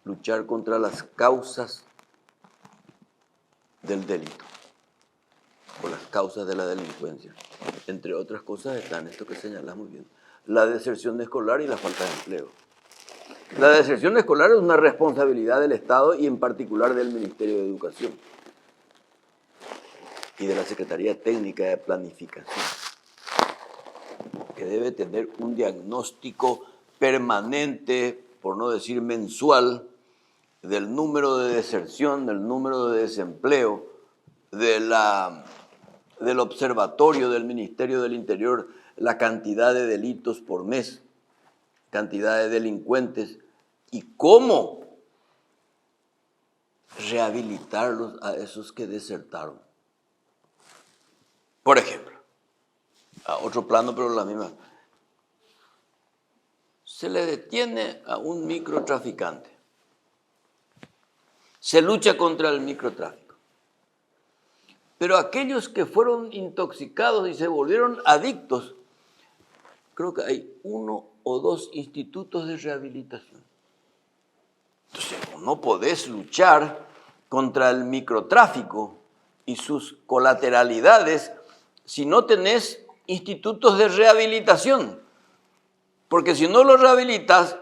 A: Luchar contra las causas del delito. o las causas de la delincuencia. Entre otras cosas están esto que señalas muy bien, la deserción escolar y la falta de empleo. La deserción escolar es una responsabilidad del Estado y en particular del Ministerio de Educación y de la Secretaría Técnica de Planificación, que debe tener un diagnóstico permanente, por no decir mensual, del número de deserción, del número de desempleo, del observatorio del Ministerio del Interior, la cantidad de delitos por mes, cantidad de delincuentes y cómo rehabilitarlos a esos que desertaron. Por ejemplo, a otro plano, pero la misma. Se le detiene a un microtraficante. Se lucha contra el microtráfico. Pero aquellos que fueron intoxicados y se volvieron adictos, creo que hay 1 o 2 institutos de rehabilitación. Entonces, no podés luchar contra el microtráfico y sus colateralidades si no tenés institutos de rehabilitación. Porque si no lo rehabilitas,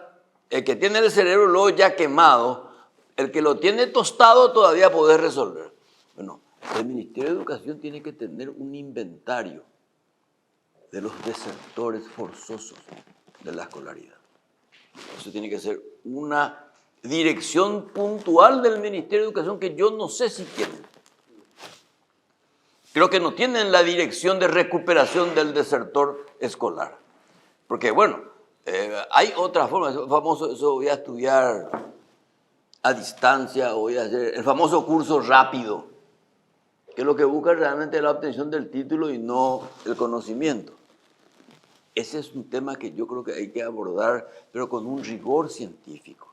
A: el que tiene el cerebro luego ya quemado, el que lo tiene tostado todavía podés resolver. Bueno, el Ministerio de Educación tiene que tener un inventario de los desertores forzosos de la escolaridad. Eso tiene que ser una dirección puntual del Ministerio de Educación que yo no sé si tienen. Creo que no tienen la dirección de recuperación del desertor escolar. Porque, bueno, hay otras formas. Eso voy a estudiar a distancia, o voy a hacer el famoso curso rápido, que lo que busca realmente es la obtención del título y no el conocimiento. Ese es un tema que yo creo que hay que abordar, pero con un rigor científico.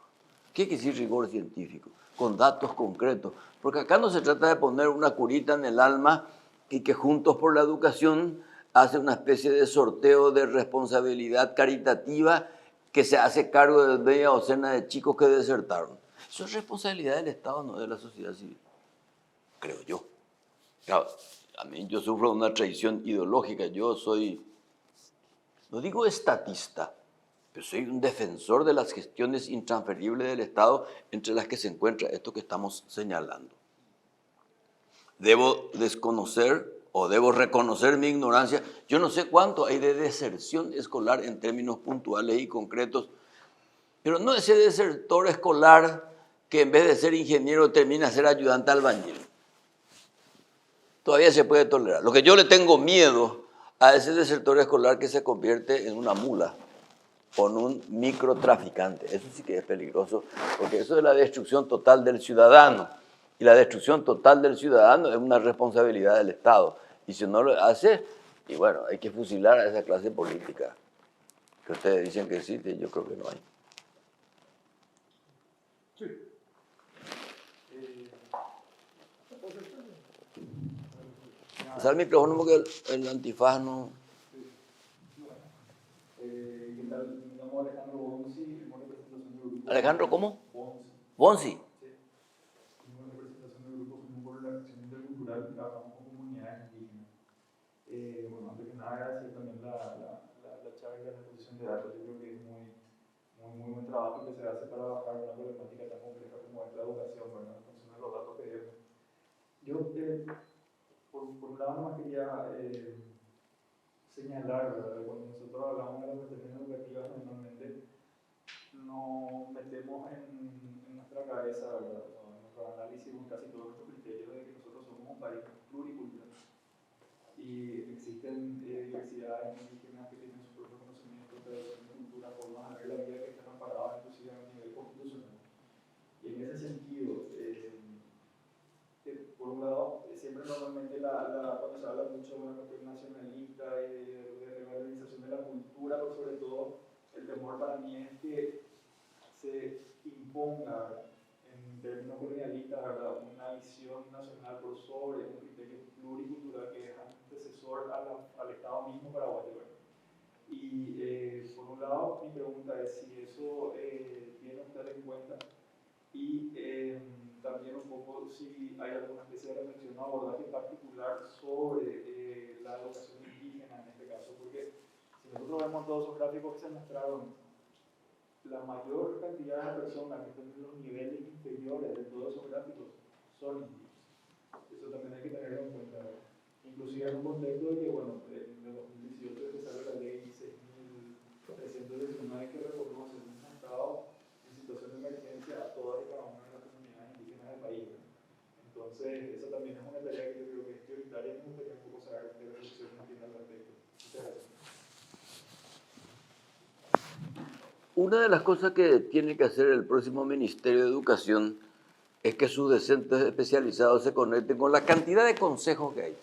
A: ¿Qué quiere decir rigor científico? Con datos concretos. Porque acá no se trata de poner una curita en el alma y que Juntos por la Educación hace una especie de sorteo de responsabilidad caritativa que se hace cargo de media docena de chicos que desertaron. Eso es responsabilidad del Estado, no de la sociedad civil, creo yo. Claro, a mí yo sufro una traición ideológica. Yo soy, no digo estatista, pero soy un defensor de las gestiones intransferibles del Estado, entre las que se encuentra esto que estamos señalando. Debo desconocer o debo reconocer mi ignorancia. Yo no sé cuánto hay de deserción escolar en términos puntuales y concretos, pero no ese desertor escolar que en vez de ser ingeniero termina ser ayudante albañil. Todavía se puede tolerar. Lo que yo le tengo miedo a ese desertor escolar que se convierte en una mula o en un microtraficante. Eso sí que es peligroso, porque eso es la destrucción total del ciudadano. Y la destrucción total del ciudadano es una responsabilidad del Estado. Y si no lo hace, y bueno, hay que fusilar a esa clase política. Que ustedes dicen que existe, yo creo que no hay.
C: Sí.
A: Pasar el micrófono porque el antifaz no...
F: ¿Qué tal? Me llamo Alejandro Bonsi, tengo representación del grupo.
A: ¿Alejandro cómo?
F: Bonsi.
A: Bonsi.
F: Sí. Tengo representación del grupo Común por la Acción Intercultural y trabajamos con comunidades indígenas. Bueno, antes que nada, agradecer también la charla y la exposición de datos. Yo creo que es muy buen trabajo que se hace para bajar una problemática tan compleja como es la educación, ¿verdad? En función de los datos que vemos. Yo, por un lado, nomás quería señalar, ¿verdad? Cuando nosotros hablamos de las prestaciones educativas, normalmente nos metemos en nuestra cabeza, ¿verdad? En nuestro análisis, con casi todos nuestros criterios de que nosotros somos un país pluricultural. Y existen diversidades indígenas que tienen su propio conocimiento, tradición, cultura, formas de ver la vida que están amparadas inclusive a nivel constitucional. Y en ese sentido, por un lado, siempre normalmente cuando se habla mucho de una cuestión nacionalista y de revalorización de la cultura, pero sobre todo el temor para mí es que se imponga en términos colonialistas, ¿verdad?, una visión nacional por sobre un criterio pluricultural que es antecesor al Estado mismo paraguayo. Y por un lado, mi pregunta es si eso tiene usted en cuenta y también un poco si hay alguna especie de reflexión o abordaje particular sobre la educación indígena en este caso, porque si nosotros vemos todos esos gráficos que se mostraron, la mayor cantidad de personas que están en los niveles inferiores de todos esos gráficos son indígenas. Eso también hay que tenerlo en cuenta, ¿verdad? Inclusive en un contexto de que, bueno, en el 2018 que sale la ley 6.319 que reconoce un Estado en situación de emergencia a todas y cada una de las comunidades indígenas del país, ¿verdad? Entonces, esa también es una tarea que yo creo que es prioritaria y me gustaría un poco saber qué reflexiones tiene al respecto. Muchas gracias.
A: Una de las cosas que tiene que hacer el próximo Ministerio de Educación es que sus docentes especializados se conecten con la cantidad de consejos que hay.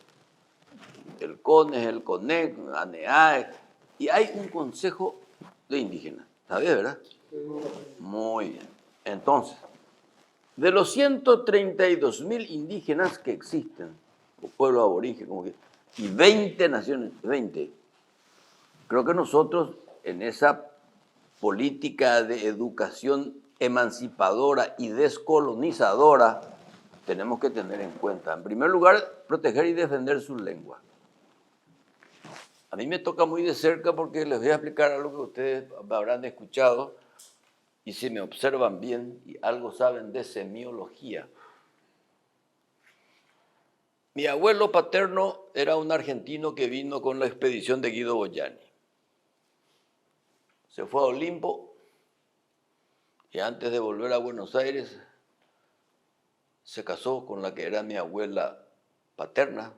A: El CONES, el CONEC, ANEAE, y hay un consejo de indígenas. ¿Sabías, verdad? Muy bien. Entonces, de los 132.000 indígenas que existen, o pueblos aborígenes, como que, y 20 naciones, 20, creo que nosotros en esa política de educación emancipadora y descolonizadora tenemos que tener en cuenta, en primer lugar, proteger y defender su lengua. A mí me toca muy de cerca porque les voy a explicar algo que ustedes habrán escuchado y si me observan bien y algo saben de semiología. Mi abuelo paterno era un argentino que vino con la expedición de Guido Boyani. Se fue a Olimpo y antes de volver a Buenos Aires se casó con la que era mi abuela paterna,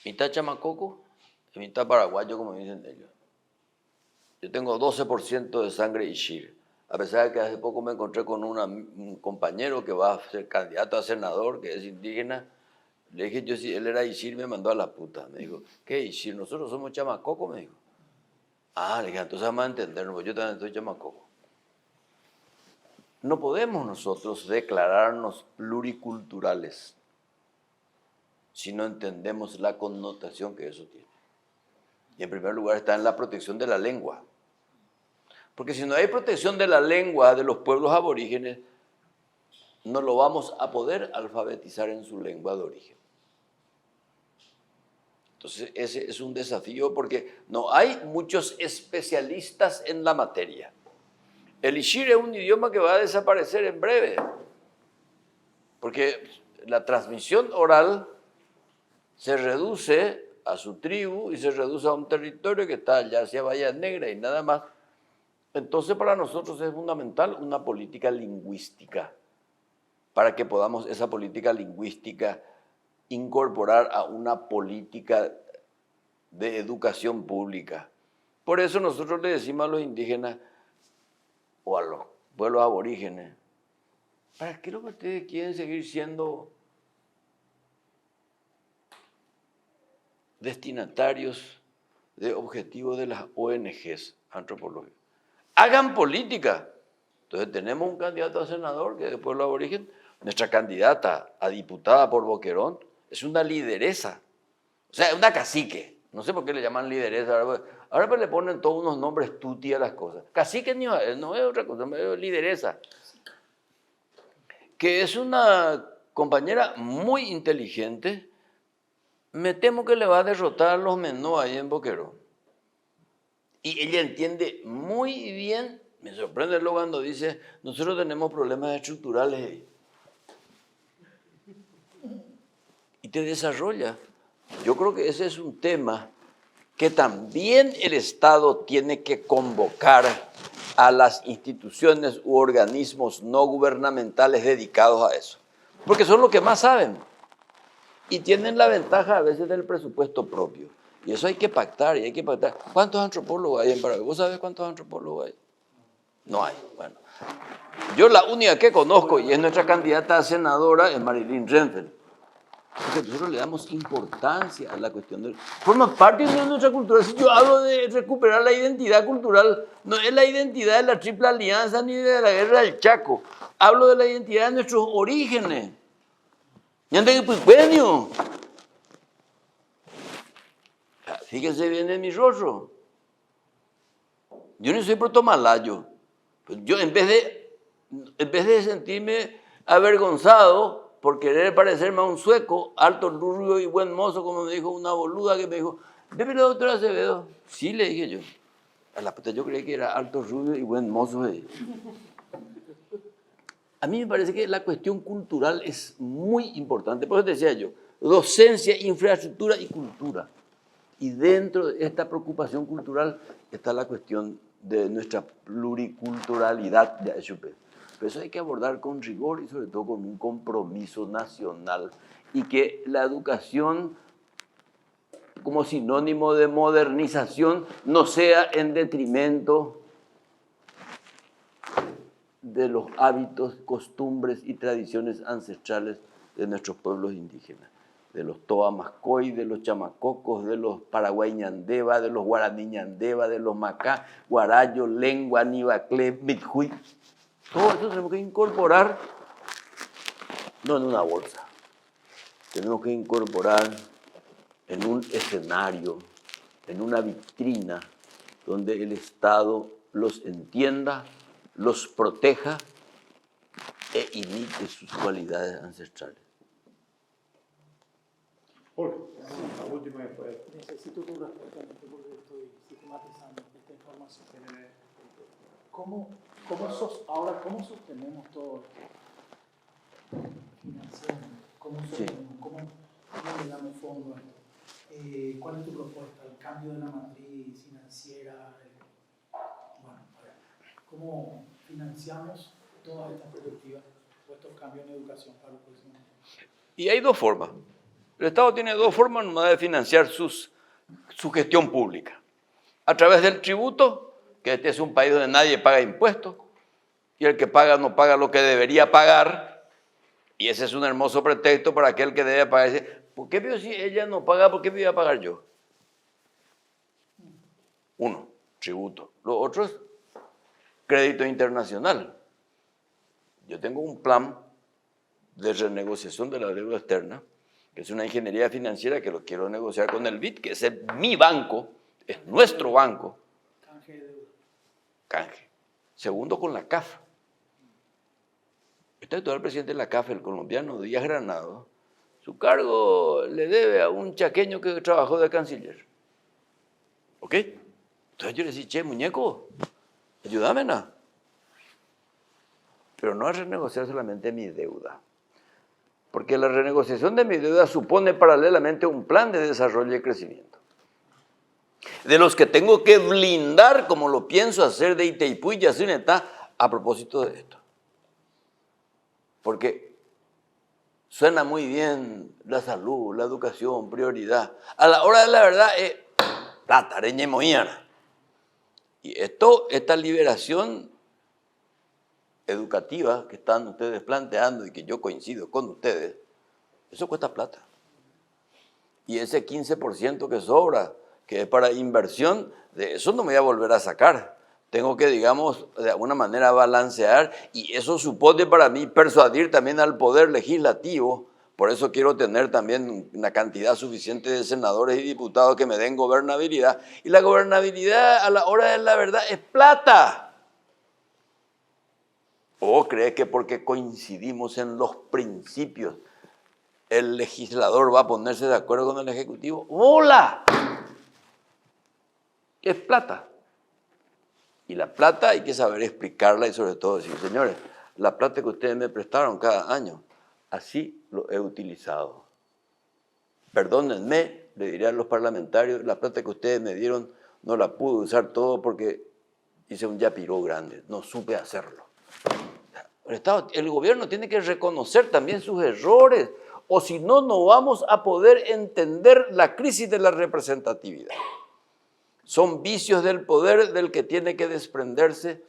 A: mitad chamacoco y mitad paraguayo, como dicen ellos. Yo tengo 12% de sangre ishir, a pesar de que hace poco me encontré con un compañero que va a ser candidato a senador, que es indígena. Le dije, yo si él era ishir, me mandó a la puta. Me dijo, ¿qué ishir? Nosotros somos chamacoco, me dijo. Ah, le dije, entonces vamos a entendernos, porque yo también estoy chamacoco. No podemos nosotros declararnos pluriculturales si no entendemos la connotación que eso tiene. Y en primer lugar está en la protección de la lengua. Porque si no hay protección de la lengua de los pueblos aborígenes, no lo vamos a poder alfabetizar en su lengua de origen. Entonces ese es un desafío porque no hay muchos especialistas en la materia. El ishir es un idioma que va a desaparecer en breve, porque la transmisión oral se reduce a su tribu y se reduce a un territorio que está allá hacia Bahía Negra y nada más. Entonces para nosotros es fundamental una política lingüística, para que podamos esa política lingüística incorporar a una política de educación pública. Por eso nosotros le decimos a los indígenas o a los pueblos aborígenes, ¿para qué lo que ustedes quieren seguir siendo destinatarios de objetivos de las ONGs antropológicas? Hagan política. Entonces tenemos un candidato a senador que es del pueblo aborigen. Nuestra candidata a diputada por Boquerón es una lideresa, o sea, una cacique. No sé por qué le llaman lideresa. Ahora pues le ponen todos unos nombres tuti a las cosas. Cacique no es otra cosa, es lideresa. Que es una compañera muy inteligente. Me temo que le va a derrotar a los menús ahí en Boquerón. Y ella entiende muy bien, me sorprende luego cuando dice, nosotros tenemos problemas estructurales ahí. Y te desarrolla. Yo creo que ese es un tema que también el Estado tiene que convocar a las instituciones u organismos no gubernamentales dedicados a eso. Porque son los que más saben y tienen la ventaja a veces del presupuesto propio. Y eso hay que pactar y hay que pactar. ¿Cuántos antropólogos hay en Paraguay? ¿Vos sabés cuántos antropólogos hay? No hay. Bueno, yo la única que conozco y es nuestra candidata a senadora es Marilyn Renfeld. Porque nosotros le damos importancia a la cuestión de... Forma parte de nuestra cultura. Si yo hablo de recuperar la identidad cultural, no es la identidad de la Triple Alianza ni de la Guerra del Chaco. Hablo de la identidad de nuestros orígenes. Fíjense bien en mi rostro. Yo no soy protomalayo. Yo en vez de sentirme avergonzado por querer parecerme a un sueco, alto, rubio y buen mozo, como me dijo una boluda que me dijo, débelo, doctor Acevedo. Sí, le dije yo. A la puta, yo creí que era alto, rubio y buen mozo. A mí me parece que la cuestión cultural es muy importante. Por eso te decía yo, docencia, infraestructura y cultura. Y dentro de esta preocupación cultural está la cuestión de nuestra pluriculturalidad de ASUP. Pero eso hay que abordar con rigor y sobre todo con un compromiso nacional. Y que la educación, como sinónimo de modernización, no sea en detrimento de los hábitos, costumbres y tradiciones ancestrales de nuestros pueblos indígenas, de los Toamascoy, de los Chamacocos, de los Paraguay Ñandeva, de los Guaraní Ñandeva, de los Macá, Guarayo, Lengua, Nibacle, Mitjuy. Todo eso tenemos que incorporar, no en una bolsa, tenemos que incorporar en un escenario, en una vitrina, donde el Estado los entienda, los proteja e imite sus cualidades ancestrales.
C: Jorge, la última y después.
B: Necesito tu respuesta porque estoy sistematizando esta información. ¿Cómo sostenemos todo esto? Financiando, ¿cómo sostenemos? ¿Cómo le damos fondo a esto? ¿Cuál es tu propuesta? ¿El cambio de la matriz financiera? Bueno, a ver, ¿cómo financiamos todas estas perspectivas o estos cambios en educación para los próximos años?
A: Y hay dos formas. El Estado tiene dos formas de financiar su gestión pública. A través del tributo, que este es un país donde nadie paga impuestos, y el que paga no paga lo que debería pagar, y ese es un hermoso pretexto para aquel que debe pagar. Dice, ¿por qué veo si ella no paga, por qué voy a pagar yo? Uno, tributo. Lo otro es crédito internacional. Yo tengo un plan de renegociación de la deuda externa, que es una ingeniería financiera que lo quiero negociar con el BID, que es mi banco, es nuestro banco.
B: Canje de deuda.
A: Canje. Segundo, con la CAF. Está actual el presidente de la CAF, el colombiano Díaz Granado. Su cargo le debe a un chaqueño que trabajó de canciller. ¿Ok? Entonces yo le decía, che, muñeco, ayúdame, ¿no? Pero no a renegociar solamente mi deuda. Porque la renegociación de mi deuda supone paralelamente un plan de desarrollo y crecimiento. De los que tengo que blindar, como lo pienso hacer de Itaipú y Yacinetá, a propósito de esto. Porque suena muy bien la salud, la educación, prioridad. A la hora de la verdad es plata, reñe moíana. Y esta liberación educativa que están ustedes planteando y que yo coincido con ustedes, eso cuesta plata. Y ese 15% que sobra, que es para inversión, de eso no me voy a volver a sacar. Tengo que, digamos, de alguna manera balancear, y eso supone para mí persuadir también al Poder Legislativo. Por eso quiero tener también una cantidad suficiente de senadores y diputados que me den gobernabilidad. Y la gobernabilidad a la hora de la verdad es plata. ¿O cree que porque coincidimos en los principios el legislador va a ponerse de acuerdo con el Ejecutivo? ¡Hola! Es plata. Y la plata hay que saber explicarla y sobre todo decir, señores, la plata que ustedes me prestaron cada año, así lo he utilizado. Perdónenme, le diré a los parlamentarios, la plata que ustedes me dieron no la pude usar todo porque hice un yapiró grande, no supe hacerlo. El gobierno tiene que reconocer también sus errores, o si no, no vamos a poder entender la crisis de la representatividad. Son vicios del poder del que tiene que desprenderse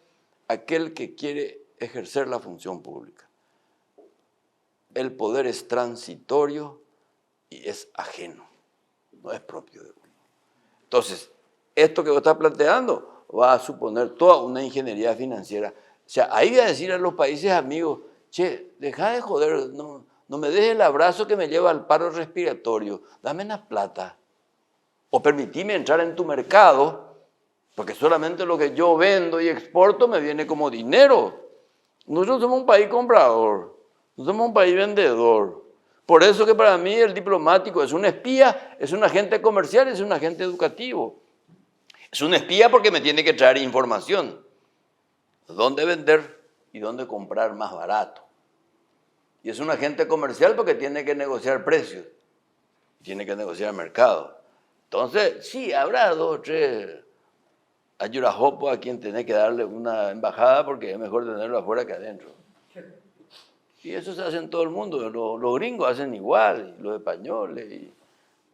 A: aquel que quiere ejercer la función pública. El poder es transitorio y es ajeno, no es propio de uno. Entonces, esto que vos estás planteando va a suponer toda una ingeniería financiera. O sea, ahí voy a decir a los países amigos, che, deja de joder, no me dejes el abrazo que me lleva al paro respiratorio, dame una plata. O permitime entrar en tu mercado, porque solamente lo que yo vendo y exporto me viene como dinero. Nosotros somos un país comprador. No somos un país vendedor. Por eso que para mí el diplomático es un espía, es un agente comercial, es un agente educativo. Es un espía porque me tiene que traer información. Dónde vender y dónde comprar más barato. Y es un agente comercial porque tiene que negociar precios. Tiene que negociar mercado. Entonces, sí, habrá 2 o 3 ayurajopos a quien tenés que darle una embajada porque es mejor tenerlo afuera que adentro. Y eso se hace en todo el mundo. Los gringos hacen igual, y los españoles, y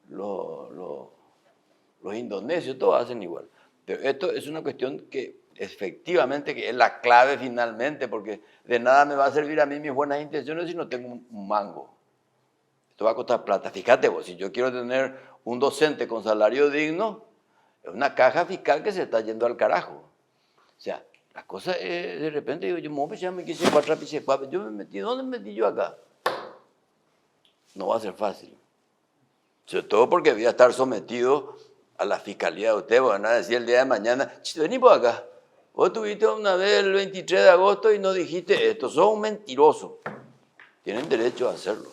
A: los indonesios, todos hacen igual. Pero esto es una cuestión que efectivamente que es la clave finalmente, porque de nada me va a servir a mí mis buenas intenciones si no tengo un mango. Esto va a costar plata. Fíjate vos, si yo quiero tener un docente con salario digno, es una caja fiscal que se está yendo al carajo. O sea, la cosa es, de repente digo, yo me quise yo me metí, ¿dónde me metí yo acá? No va a ser fácil. Sobre todo porque voy a estar sometido a la fiscalía de ustedes, van a decir el día de mañana, vení por acá. Vos tuviste una vez el 23 de agosto y no dijiste esto, sos un mentiroso. Tienen derecho a hacerlo.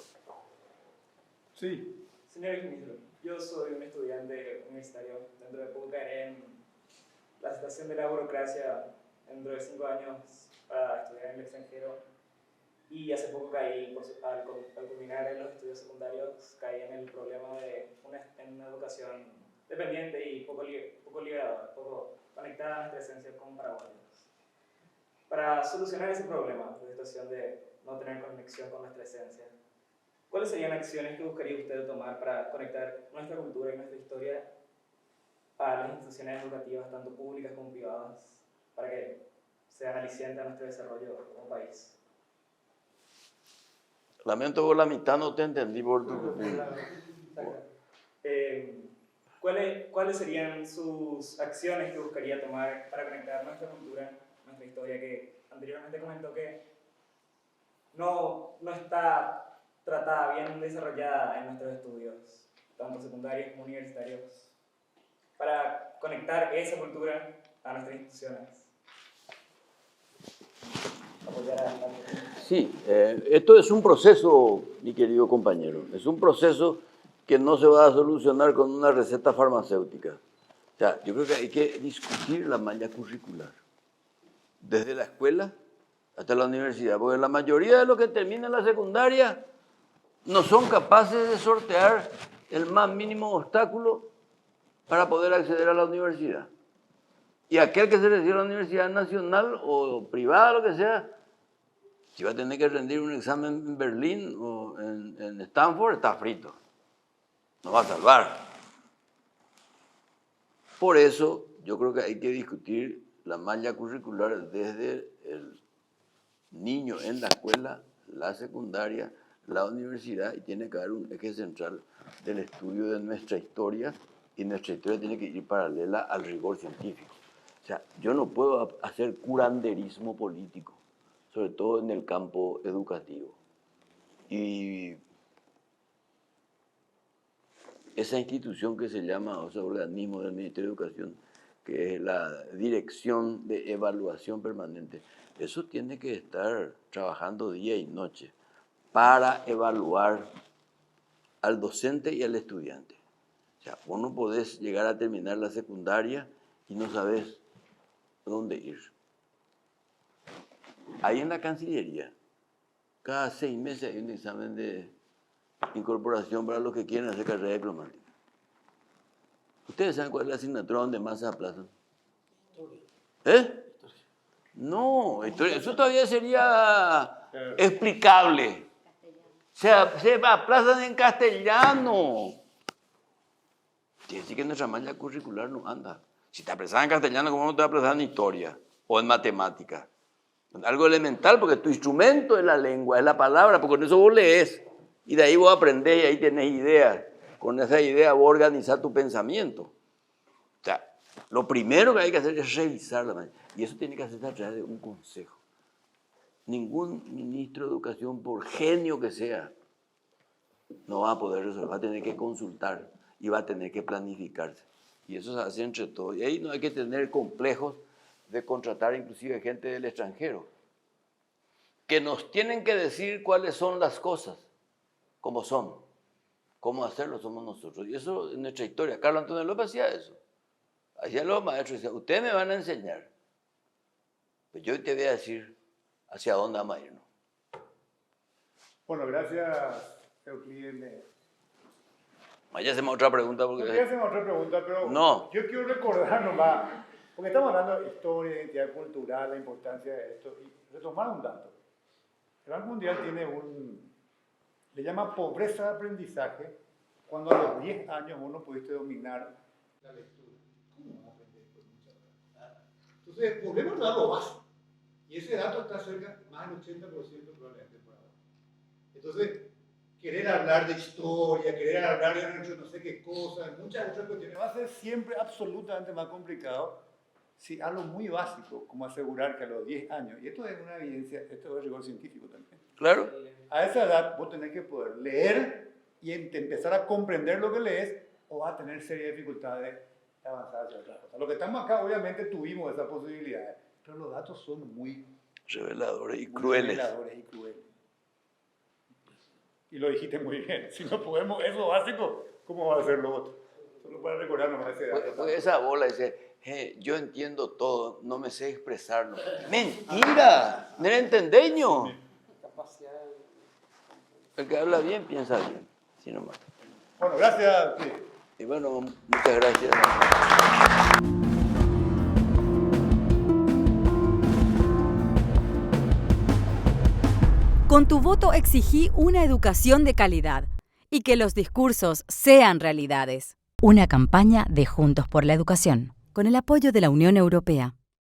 C: Sí.
F: Señor ministro, yo soy un estudiante universitario. Dentro de poco caeré en la situación de la burocracia dentro de 5 años para estudiar en el extranjero. Y hace poco caí, al culminar en los estudios secundarios, caí en el problema de una educación dependiente y poco liberadora, poco conectada a nuestra esencia como paraguayos. Para solucionar ese problema, la situación de no tener conexión con nuestra esencia, ¿cuáles serían acciones que buscaría usted tomar para conectar nuestra cultura y nuestra historia a las instituciones educativas, tanto públicas como privadas, para que sean alicientes a nuestro desarrollo como país?
A: Lamento por la mitad, no te entendí por tu...
F: ¿Cuáles serían sus acciones que buscaría tomar para conectar nuestra cultura, nuestra historia, que anteriormente comentó que no está tratada, bien desarrollada en nuestros estudios, tanto secundarios como universitarios, para conectar esa cultura a nuestras instituciones? Apoyar a la...
A: Sí, esto es un proceso, mi querido compañero, es un proceso que no se va a solucionar con una receta farmacéutica. O sea, yo creo que hay que discutir la malla curricular, desde la escuela hasta la universidad, porque la mayoría de los que terminan la secundaria no son capaces de sortear el más mínimo obstáculo para poder acceder a la universidad. Y aquel que se recibe a la universidad nacional o privada, lo que sea, si va a tener que rendir un examen en Berlín o en Stanford, está frito. No va a salvar. Por eso yo creo que hay que discutir la malla curricular desde el niño en la escuela, la secundaria, la universidad, y tiene que haber un eje central del estudio de nuestra historia, y nuestra historia tiene que ir paralela al rigor científico. O sea, yo no puedo hacer curanderismo político, sobre todo en el campo educativo. Y esa institución que se llama, o sea, organismo del Ministerio de Educación, que es la Dirección de Evaluación Permanente, eso tiene que estar trabajando día y noche para evaluar al docente y al estudiante. O sea, vos no podés llegar a terminar la secundaria y no sabés dónde ir. Ahí en la Cancillería, cada 6 meses hay un examen de incorporación para los que quieren hacer carrera diplomática. ¿Ustedes saben cuál es la asignatura donde más se aplazan? ¿Eh? No, eso todavía sería explicable. Se aplazan en castellano. Quiere decir que nuestra malla curricular no anda. Si te aplazan en castellano, ¿cómo no te aplazan en historia o en matemática? Algo elemental, porque tu instrumento es la lengua, es la palabra, porque con eso vos lees. Y de ahí vos aprendés y ahí tenés ideas. Con esa idea vos organizás tu pensamiento. O sea, lo primero que hay que hacer es revisar la malla. Y eso tiene que hacerse a través de un consejo. Ningún ministro de Educación, por genio que sea, no va a poder resolver, va a tener que consultar y va a tener que planificarse. Y eso se hace entre todos. Y ahí no hay que tener complejos de contratar inclusive gente del extranjero. que nos tienen que decir cuáles son las cosas, cómo son, cómo hacerlo somos nosotros. Y eso es nuestra historia. Carlos Antonio López hacía eso. Hacía los maestros, decía, ustedes me van a enseñar, pues yo te voy a decir hacia dónde vamos a irnos.
C: Bueno, gracias, Euclides.
A: Vaya, hacemos otra pregunta. Porque...
C: No quería hacer otra pregunta, pero
A: no.
C: Yo quiero recordar nomás, porque estamos hablando de historia, identidad cultural, la importancia de esto, y retomar un dato. El Banco Mundial tiene le llama pobreza de aprendizaje, cuando a los 10 años vos no pudiste dominar la lectura. ¿Cómo vas a aprender con mucha edad? Entonces, volvemos a lo básico. Y ese dato está cerca, más del 80% probablemente por ahora. Entonces, querer hablar de historia, querer hablar de no sé qué cosas, muchas otras cuestiones, va a ser siempre absolutamente más complicado si algo muy básico, como asegurar que a los 10 años, y esto es una evidencia, esto es rigor científico también,
A: Claro.
C: a esa edad vos tenés que poder leer y empezar a comprender lo que lees, o vas a tener serias dificultades de avanzar hacia otras cosas. Lo que estamos acá, obviamente, tuvimos esas posibilidades, pero los datos son muy
A: Reveladores y
C: muy
A: crueles.
C: reveladores y crueles. Y lo dijiste muy bien. Si no podemos eso básico, ¿cómo va a ser lo otro? Solo para recordar nomás ese dato.
A: Porque esa bola dice, yo entiendo todo, no me sé expresarlo. ¡Mentira! ¿No entendeño? El que habla bien, piensa bien. Así nomás.
C: Bueno, gracias. Sí.
A: Y bueno, muchas gracias.
G: Con tu voto exigí una educación de calidad y que los discursos sean realidades. Una campaña de Juntos por la Educación, con el apoyo de la Unión Europea.